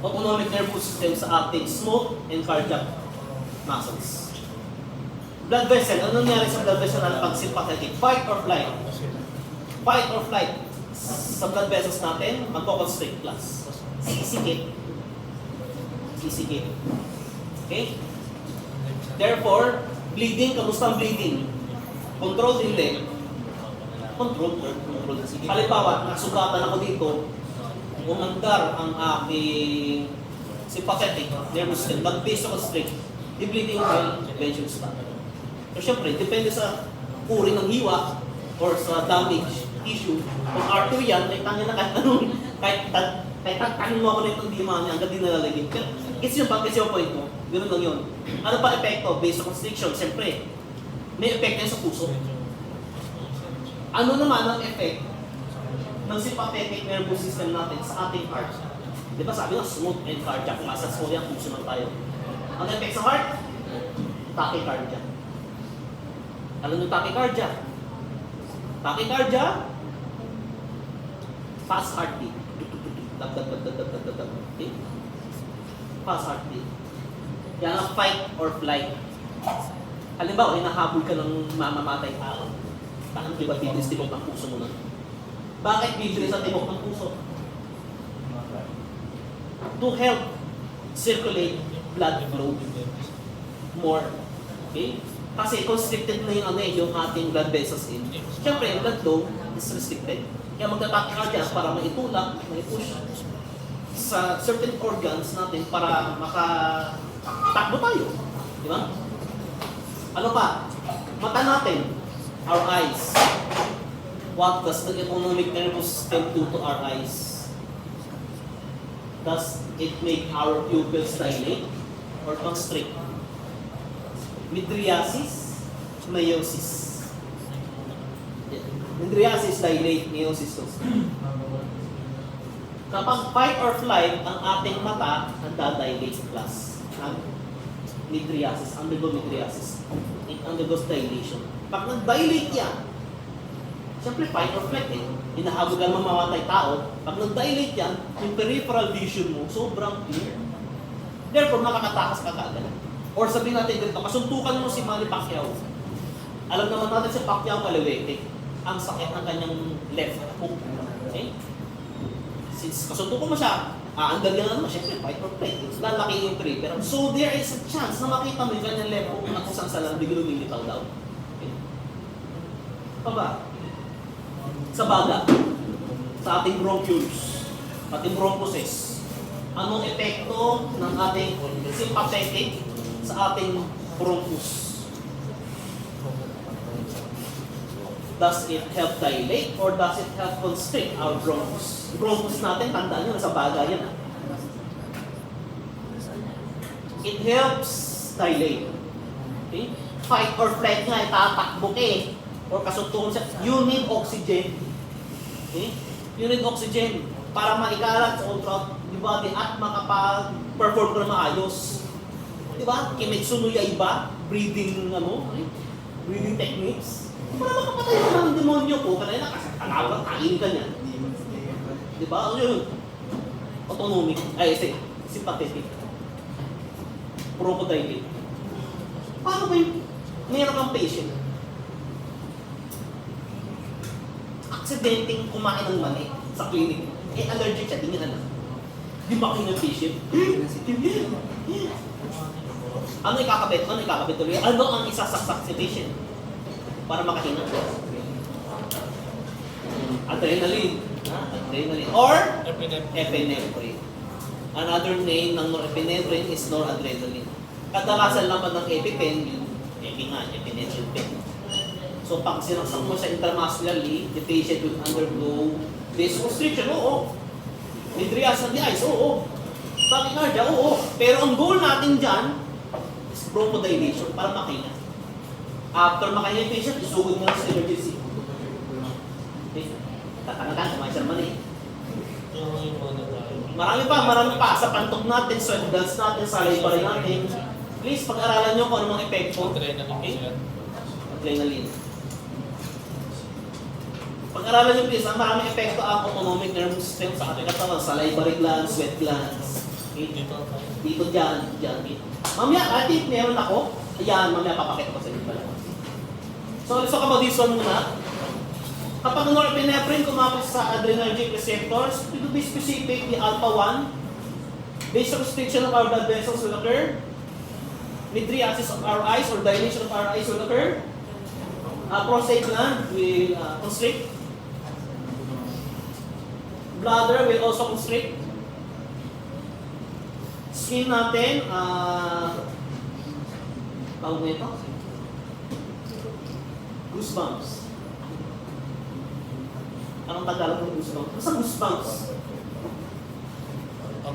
autonomic nervous system sa ating smooth and cardiac muscles. Blood vessel, ano nangyari sa blood vessel na pag sympathetic? Fight or flight? Fight or flight. Sa blood vessels natin, magko-constrict plus. Sisikip. Sisikip. Okay? Therefore, bleeding, kamusta ang bleeding? Controlled, hindi. Controlled. Halimbawa, nasugatan ako dito, umandar ang aking sympathetic nervous system, but based on constrict, the bleeding will eventually stop. So, syempre, depende sa uri ng hiwa or sa damage tissue. Kung artery yan, may tangin na kahit anong, kahit tangin mo ako na itong dima niya, hanggang di nalalagin. Gets yung ba? Gets yung point mo? Ganun lang yun. Ano pa epekto? Based on constriction, syempre, may epekto yan sa puso. Ano naman ang effect ng sympathetic nervous system natin sa ating heart? Di ba sabi nga, smooth and cardiac muscles, so yan, puso lang tayo. Ang effect sa heart? Tachycardia. Alam nyo tachycardia? Tachycardia? Fast heartbeat. Okay? Fast heartbeat. Yan ang fight or flight. Halimbawa, hinahabol ka ng mamamatay tao. Bakit di ba bibilis tibok ng puso mo na? Bakit bibilis ang tibok ng puso? To help circulate blood flow more. Okay? Kasi constricted na yung ating blood vessels in. Siyempre, yung blood flow is restricted. Kaya magtatake ka para maitulak, maipush sa certain organs natin para makatakbo tayo. Di ba? Ano pa? Mata natin. Our eyes. What does the autonomic nervous system do to our eyes? Does it make our pupils dilate or constrict? Mydriasis, meiosis. Mydriasis, dilate, meiosis. Kapag fight or flight, ang ating mata nagda-dilate plus. Mydriasis, undergo mydriasis. It undergoes dilation. Pag nag-dilate yan, siyempre fight or flight eh. Hinahabol ka mamamatay tao. Pag nag-dilate yan, yung peripheral vision mo, sobrang clear. Therefore, nakakatakas ka kaagad. Or sabihin natin dito, kasuntukan mo si Manny Pacquiao. Alam naman natin si Pacquiao kaliwete. Ang sakit ng kanyang left hook. Okay? Since kasuntukan mo siya, aandar yan naman, syempre, fight or flight. Lalaki yung trigger. So there is a chance na makita mo yung kanyang left hook na kung saan sa lang biglo lumilitaw daw. Okay? Pa ba? Sa baga, sa ating bronchioles, ating bronchoses, anong epekto ng ating sympathetic sa ating bronchus? Does it help dilate or does it help constrict our bronchus? Bronchus natin, tandaan nyo, nasa baga yan. It helps dilate. Okay? Fight or flight nga, tatakbo ka eh. Or kasuntukan siya, you need oxygen. Okay? You need oxygen para maikalat sa throughout the body at makapag-perform ka na maayos. Di ba? Kimetsu no Yaiba, breathing, breathing techniques. Para makapatay ka ng demonyo ko, kanina kasi tanawag, kain ka niya. Di ba? Ano yun? Autonomic, sympathetic. Crocodile. Paano ba yung meron kang patient? Aksidenteng kumain ng mali sa clinic. Allergic siya, di niya alam. Di ba kayo ng patient? Ano ikakabit? Tuloy? Ano ang isasaksak si patient? Para makahinga. Adrenaline. Adrenaline. Or epinephrine. Another name ng norepinephrine is noradrenaline. Kadalasan naman ng EpiPen, epinephrine pen. So pag sinaksak mo siya intramuscularly, the patient will undergo vasoconstriction. Oo. Midrias of the eyes. Oo. Tachycardia. Oo. Pero ang goal natin dyan is bronchodilation para makahinga. After makahinga yung patient, isugod mo lang sa emergency. Okay? Tatanagan, kumain siya naman eh. Marami pa. Sa pantok natin, sweat glands natin, salivary natin. Please, pag-aralan nyo kung ano mga epekto. Adrenaline. Pag-aralan nyo please, ang maraming epekto ang autonomic nervous system sa ating katawan. Salivary glands, sweat glands. Okay? Dito, dyan. Mamaya, ati, meron ako. Ayan, mamaya papakita ko sa inyo pala. So, let's talk about this one muna. Kapag norepinephrine kumapit sa adrenergic receptors, to be specific, the alpha-1, vasoconstriction of our blood vessels will occur, mydriasis of our eyes or dilation of our eyes will occur, prostate gland will constrict, bladder will also constrict, skin natin, tawag na ito? Goosebumps. Anong Tagalog ng goosebumps? Basta goosebumps.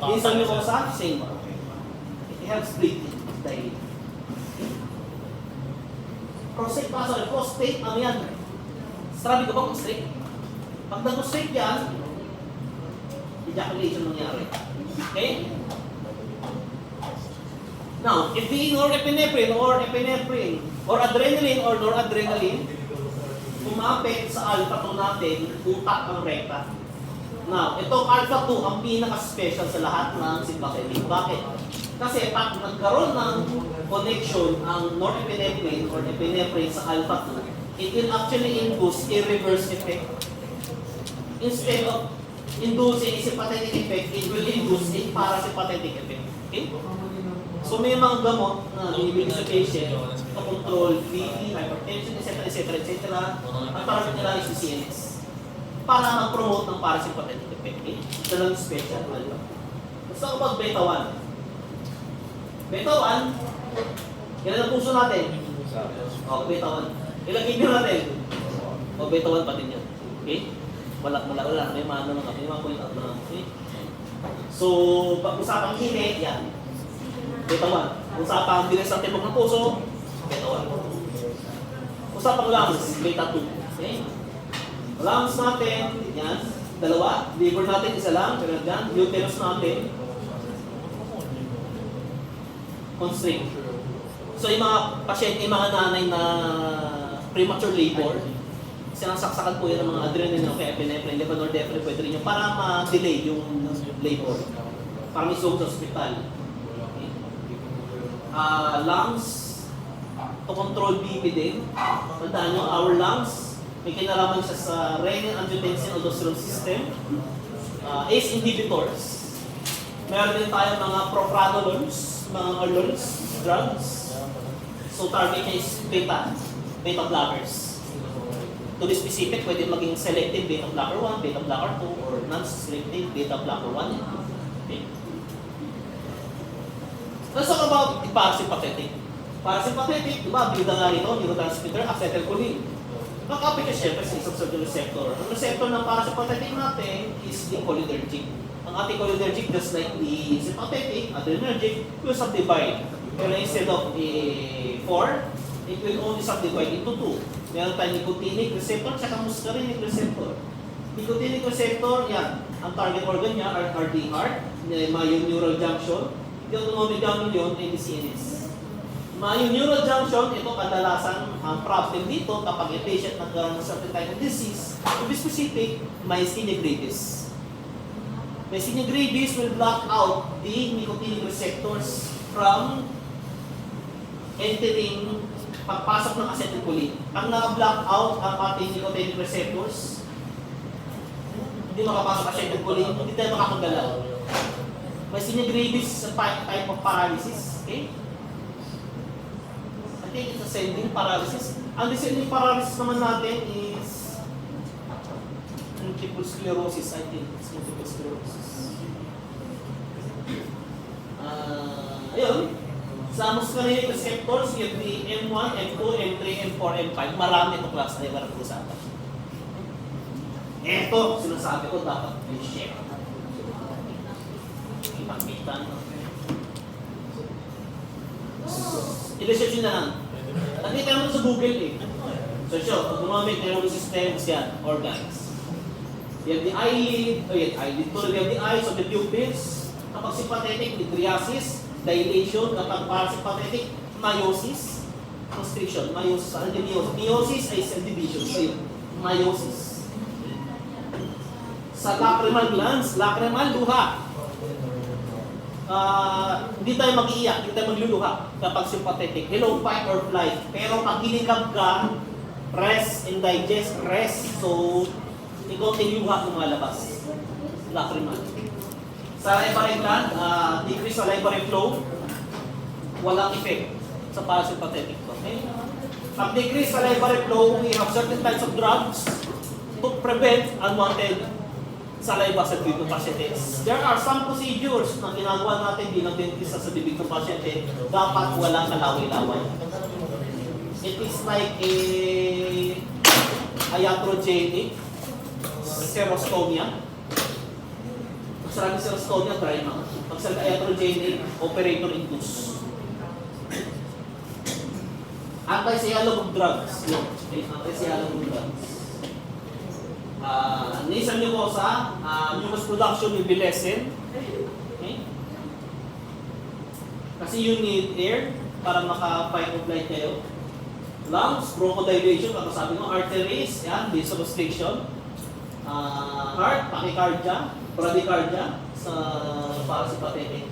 Minsan nyo ko sa same. It helps breathing. Dilate. Prostate, ano yan? Sabi ko ba constrict? Pag nag-constrict yan, ejaculation nangyari. Okay? Now, if the norepinephrine or adrenaline or noradrenaline kumapit sa alpha-2 natin, utak ang rekta. Now, itong alpha-2 ang pinaka-special sa lahat ng sympathetic. Bakit? Kasi pag nagkaroon ng connection ang norepinephrine or epinephrine sa alpha-2, it will actually induce a reverse effect. Instead of inducing a sympathetic effect, it will induce a parasympathetic effect. Okay? So may mga gamot na binibigay sa patient to control BP, hypertension, etc. Ang parameterize sa CNS para mag-promote ng parasympathetic effect. Ito lang special. Let's talk about beta-1. Beta-1, yan ang puso natin. Beta-1. Ilang kidney natin? Beta-1 pa din yan. Okay? Wala. May mga point out na. Okay? So, pag-usapang hini, yan. Beta-1. Usapang bilis ng tibok ng puso, beta-1. Usapang lungs, beta-2. Okay? Lungs natin, yan, dalawa. Liver natin, isa lang, pero dyan. Uterus natin, constrict. So yung mga pasyente, yung mga nanay na premature labor, sinasaksakan po yan ng mga adrenaline o kaya epinephrine, levonorepinephrine, pwede rin yung para ma-delay yung labor. Para may sa hospital. Lungs, to control BP din. Tandaan nyo, our lungs May kinalaman siya sa renin-angiotensin-aldosterone system, ACE inhibitors. Meron din tayo mga propranolols, mga olols, drugs. So target niya is beta blockers. To be specific, pwede maging selective beta blocker 1, beta blocker 2, or non-selective beta blocker 1. Okay. Let's talk about the parasympathetic. Parasympathetic, di ba, bida nga nito, neurotransmitter, acetylcholine. Nakapit ka syempre sa isang certain receptor. Ang receptor ng parasympathetic natin is the cholinergic. Ang ating cholinergic, just like the sympathetic, adrenergic, will subdivide. Pero instead of 4, it will only subdivide into 2. Meron tayong nicotinic receptor at muscarinic receptor. Nicotinic receptor, yan. Ang target organ niya are the heart, myoneural junction. The autonomic ganglion yun ay the CNS. Myoneural junction, ito kadalasan ang problem dito kapag yung patient nagkaroon ng certain type of disease. To be specific, myasthenia gravis. Myasthenia gravis will block out the nicotinic receptors from entering pagpasok ng acetylcholine. Ang na-block out ang ating nicotinic receptors, hindi makapasok acetylcholine, hindi tayo makakagalaw. Myasthenia gravis is a type of paralysis. Okay? I think it's ascending paralysis. Ang descending paralysis naman natin is multiple sclerosis. I think it's multiple sclerosis. Ayun. Sa muscarinic receptors, you have the M1, M2, M3, M4, M5. Marami itong class na ibarang usapan. Ito, sinasabi ko, dapat may share. Ipagpitan. I-research nyo na lang. Nakita mo sa Google eh. Search nyo, autonomic nervous system, yan, organs. You have the eyelid, eyelid to, you have the eyes of the pupils. Kapag sympathetic, mydriasis, dilation, kapag parasympathetic, meiosis, constriction, meiosis, meiosis ay cell division, so yun, meiosis. Sa lacrimal glands, lacrimal, luha. Hindi tayo mag-iiyak, hindi tayo magluluha kapag sympathetic. Hello, fight or flight. Pero pag hinikab ka, rest and digest, rest. So, ikaw luha lumalabas. Lacrimal. Sa salivary gland, decrease salivary flow, walang effect sa parasympathetic. Okay? Pag decrease salivary flow, we have certain types of drugs to prevent unwanted saliva sa bibig ng pasyente. There are some procedures na ginagawa natin bilang dentist sa bibig ng pasyente, dapat walang kalaway-laway. It is like a iatrogenic serostomia. Pag sarang serostomia, try mo. Pag sarang iatrogenic, operator induce. Anti-sialog drugs. Anti-sialog drugs. Nasal mucosa, mucus production will be lessened. Okay? Kasi you need air para maka-fight or flight kayo. Lungs, bronchodilation, kapag sabi mo, arteries, yan, vasoconstriction. Heart, tachycardia, bradycardia, sa parasympathetic.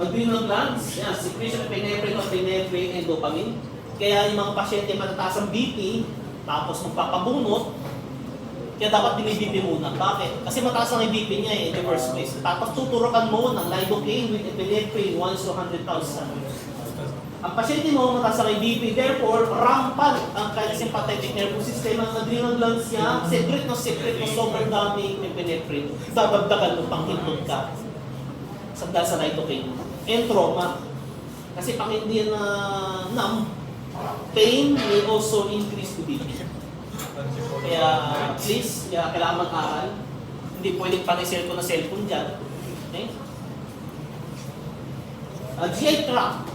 Adrenal glands, yan, secretion of epinephrine, norepinephrine, and dopamine. Kaya yung mga pasyente matataas ang BP, tapos magpapabunot, kaya dapat binibp muna. Bakit? Kasi mataas ang BP niya in the first place. Tapos tuturukan mo ng lidocaine with epinephrine once to 100,000. Ang pasyente mo mataas ang BP, therefore rampant ang kanyang sympathetic nervous system, ang adrenal glands niya, secret na sobrang daming epinephrine. Babagdagan mo pang hintod ka sa lidocaine. And trauma. Kasi pang hindi na numb, pain may also increase to BP. Kaya please, kailangan mag-aral. Hindi pwedeng pang-isel ko na cellphone dyan. Okay? GI tract.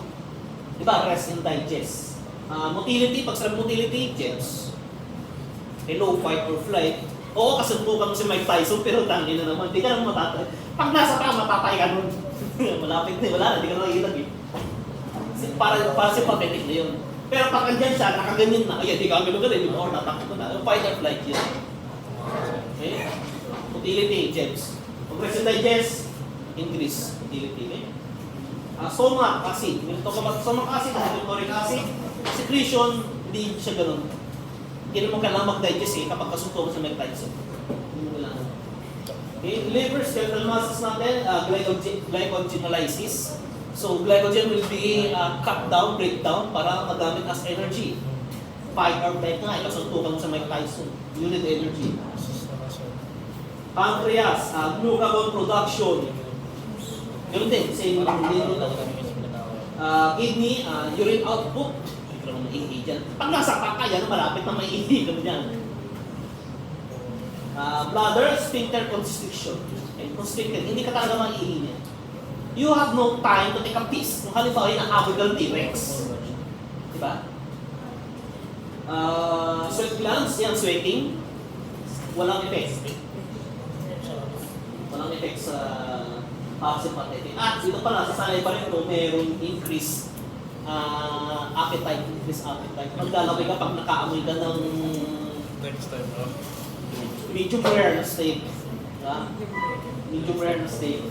Diba? Rest and digest. Motility, pag sabi motility, jets. Hello, fight or flight. Oo, kasuntukan mo si Mike Tyson, pero tangin na naman. Hindi ka naman matatay. Pag nasa pa, matatay ka nun. Malapit na, wala na, hindi ka na nakikita. Para sympathetic na yun. Pero pag andyan siya, nakaganyan na, ay, di ka gano'n ka rin, or natakot ko na. Fight or flight yun. Okay? Motility, jets. Progress and digest, increase motility. Okay? Stomach acid. We'll talk about stomach acid, hydrochloric acid. Secretion, hindi siya gano'n. Hindi mo kailangan mag-digest kapag kasunto mo sa Mike Tyson. Hindi mo kailangan. Okay, liver, skeletal muscles natin, glycogenolysis. So, glycogen will be cut down, break down para magamit as energy. Fight or flight nga, ikasuntukan mo sa Mike Tyson. You need energy. Pancreas, glucagon production. Ganun din, same lang din. Kidney, urine output. Hindi ka naman maiihi dyan. Pag nasa pakayan, malapit na maiihi ka mo dyan. Bladder, sphincter constriction. Okay, constricted, hindi ka talaga maiihi niya. You have no time to take a piss. Kung halimbawa yun ang apical T-Rex. Diba? Sweat glands, yan, sweating. Walang effect. Walang effect sa parasympathetic. Dito pala, sa saliva rin ito, mayroong increase appetite. Increase appetite. Maglalaki ka pag nakaamoy ka ng Next time, no? medium rare na steak. Medium rare na steak.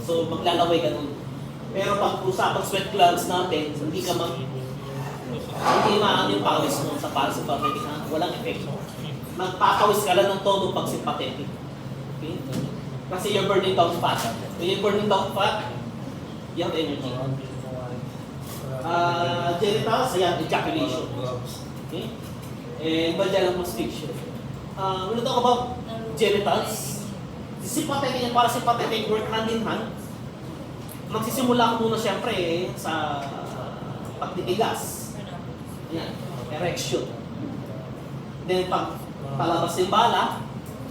So, maglalaway ka nun. Pero pag usapang sweat glands natin, hindi maano yung pawis mo sa parasympathetic. Walang effect. Magpapawis ka lang ng todo pag sympathetic. Okay? Kasi you're burning down fat. When you're burning down fat, you have energy. Genitals, ayan, ejaculation. Okay? And vaginal constriction. When you talk about genitals, sympathetic and parasympathetic work hand in hand. Magsisimula ko muna siyempre sa pagtitigas. Ayan, erection. Then pag palabas yung bala,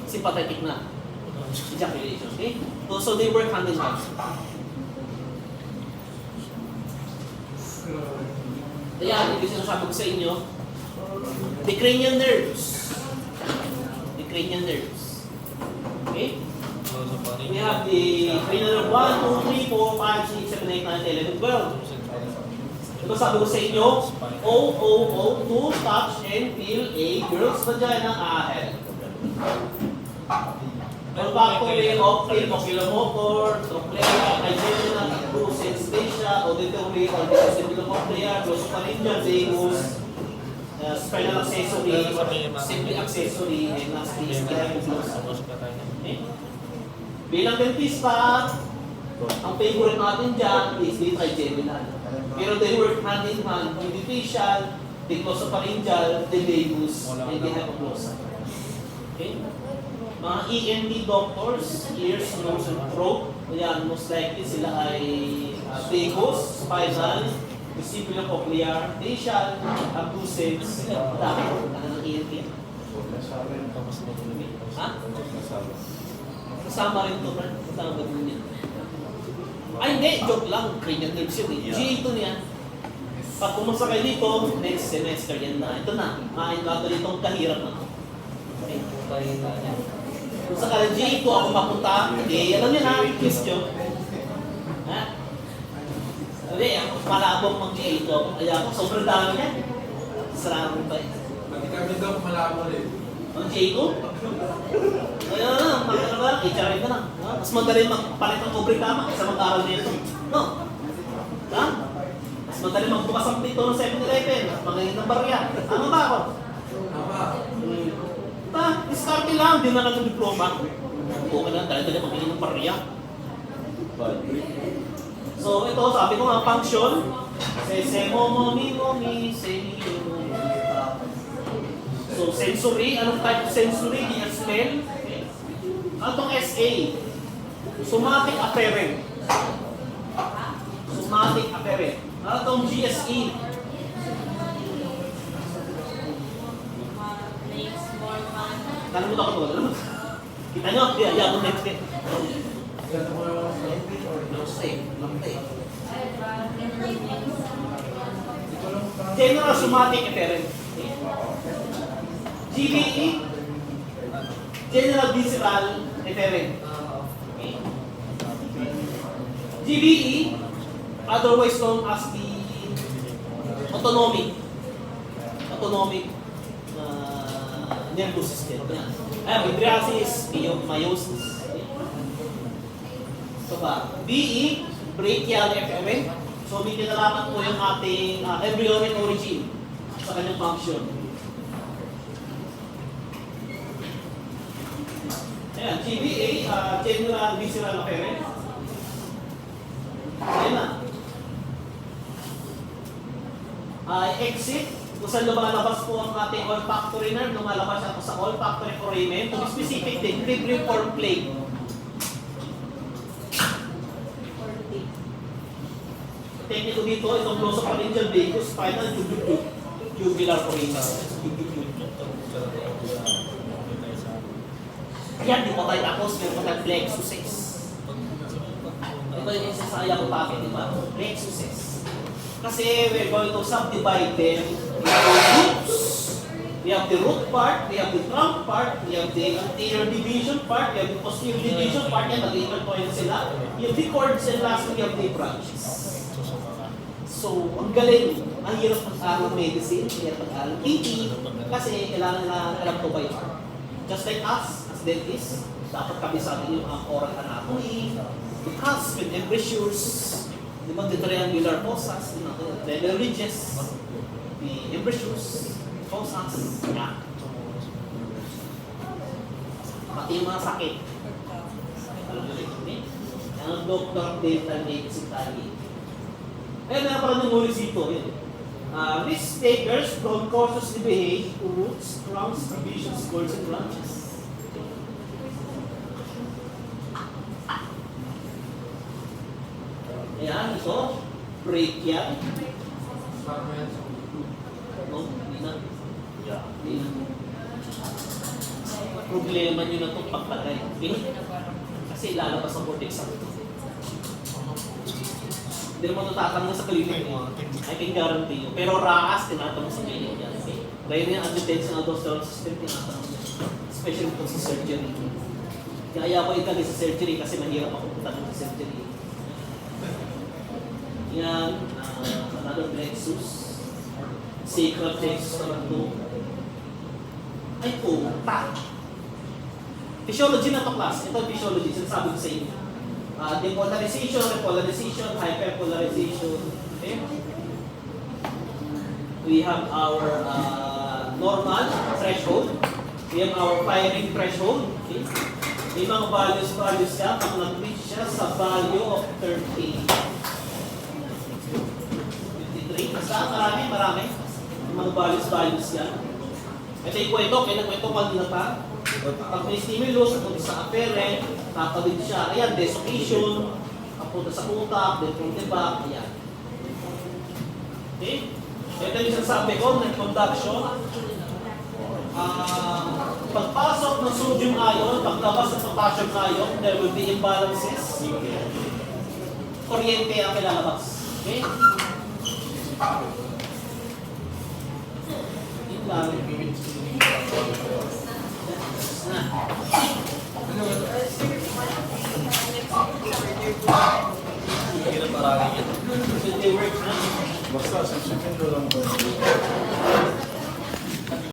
sympathetic na. Ejaculation, okay? So they work hand in hand. Ayan, ibig sinasabi ko sa inyo, the cranial nerves. The cranial nerves. Okay? We have the cranial nerve 1, 2, 3, 4, 5, 6, 7, 8, 9, 10, 11, 12. Ito sabi ko sa inyo, to touch and feel a girl's vagina ahead. Olfactory, optic, oculomotor, trochlea, trigeminal, brucin, spatial, auditory, orbiculocochlear, glossopharyngeal, vagus, spinal accessory, simply accessory, and lastly, spinal okay? Bilang dentista, ang favorite natin dyan is the trigeminal. Pero they work hand in hand with the facial, the glossopharyngeal, the vagus, and the hypoglossal. Okay? Mga ENT doctors, ears, nose, and throat, ayan, most likely sila ay vagus, spinal, vestibulocochlear, facial, abducens, dami ko, ng ENT. Ha? Kasama rin ito, Brad. Kasama din yan. Ay, hindi. Joke lang. Cranial nerves yun eh. G2 niya. Pag pumunta kayo dito, next semester yan na. Ito na. Main-bago ditong kahirap na ito. Okay. Kung sa kanya G2 ako mapunta, hindi. Alam niyo na, question. Ha? Hindi, ako malabong mag-G8 ako. Kaya ako, sobrang dami niya. Sarang pa eh. Pati kami daw malabo rin. Ang J2? Kaya na, makakala ba? HRM ka na. Mas madali magpalit ng cobre kama kaysa mag-aral nito. No? Ha? Mas madali magbukas ang pito ng 7-Eleven at magayin ng barya. Tama ba ako? Tama. Discarte lang. Di na lang ng diploma. Okay lang, dali-dali magayin ng barya. So, ito, sabi ko nga, function. Se mo mi, se mi, mo. So, sensory, anong type of sensory? Di smell. Okay. Ano itong SA? Somatic afferent. Somatic afferent. Ano itong GSE? Nalimutan ko ito. Kita nyo? Kaya mo next day. General somatic afferent. GBE, General Visceral Efferent. Okay. GBE, otherwise known as the autonomic nervous system. Mydriasis, meiosis. Ito ba? BE, brachial efferent. So may kinalaman po yung ating embryonic origin sa kanyang function. Ayan, GVA, General Visceral Appearance. Ayan na. Exit, kung saan lumalabas po ang ating olfactory nerve, lumalabas ako sa olfactory foramen. To be specific din, cribriform plate. Technique ko dito, itong glossopharyngeal vagus, spinal, jugular foramen. Yan, di pa tayo tapos, meron pa tayo plexuses. Ito yung isasaya ko bakit, di ba? Plexuses. Kasi we're going to subdivide them into groups. We have the root part, we have the trunk part, we have the anterior division part, we have the posterior division part, yan, nag-intertwine sila. You have the cords, and lastly, we have the branches. So, ang galing. Ang hirap pag-aral ng medicine, ang hirap pag-aral ng PT, kasi kailangan na alam ko by heart. Just like us, as dentists, dapat kabisatin yung oral anatomy, the cusp and embouchures, di ba, the triangular fossas, the renal ridges, the embouchures, fossas, yeah. Pati yung mga sakit. Alam nyo rin, ang Dr. Dental Medicine tayo. Eh, meron pa rin yung ulis dito. Risk takers don't cautiously behave to roots, trunks, divisions, cords, and branches. Ayan, ito. Brachial. No, hindi na. Yeah, hindi na. Problema nyo na itong pagpalay. Okay? Kasi lalabas ang cortex ang ito. Hindi naman natatanong sa klinik mo. I can guarantee you. Pero raas, tinatanong sa klinik yan. Okay? Gaya na yung angiotensin aldosterone system, tinatanong yan. Especially kung sa surgery. Kaya ko ikalli sa surgery kasi mahirap ako pumunta sa surgery. Yan, another plexus. Sacral plexus naman ito. Ay po, physiology na ito class. Ito physiology, sinasabi ko sa inyo. Depolarization, repolarization, hyperpolarization. Okay? We have our normal threshold. We have our firing threshold. Okay? May mga values siya. Pag nag-reach siya sa value of 30. 53. Basta marami. May mga values yan. Ito yung kwento, kwento kanina pa. Pag may stimulus, punta sa afferent, tatawid siya. Ayan, desiccation, papunta sa utak, then from the back, ayan. Okay? Ito yung sinasabi ko, conduction. Pagpasok ng sodium ion, paglabas ng potassium ion, there will be imbalances. Kuryente ang kailalabas. Okay? Yun lang. Hirap parang yan. So they work na. Basta, sa second lang po.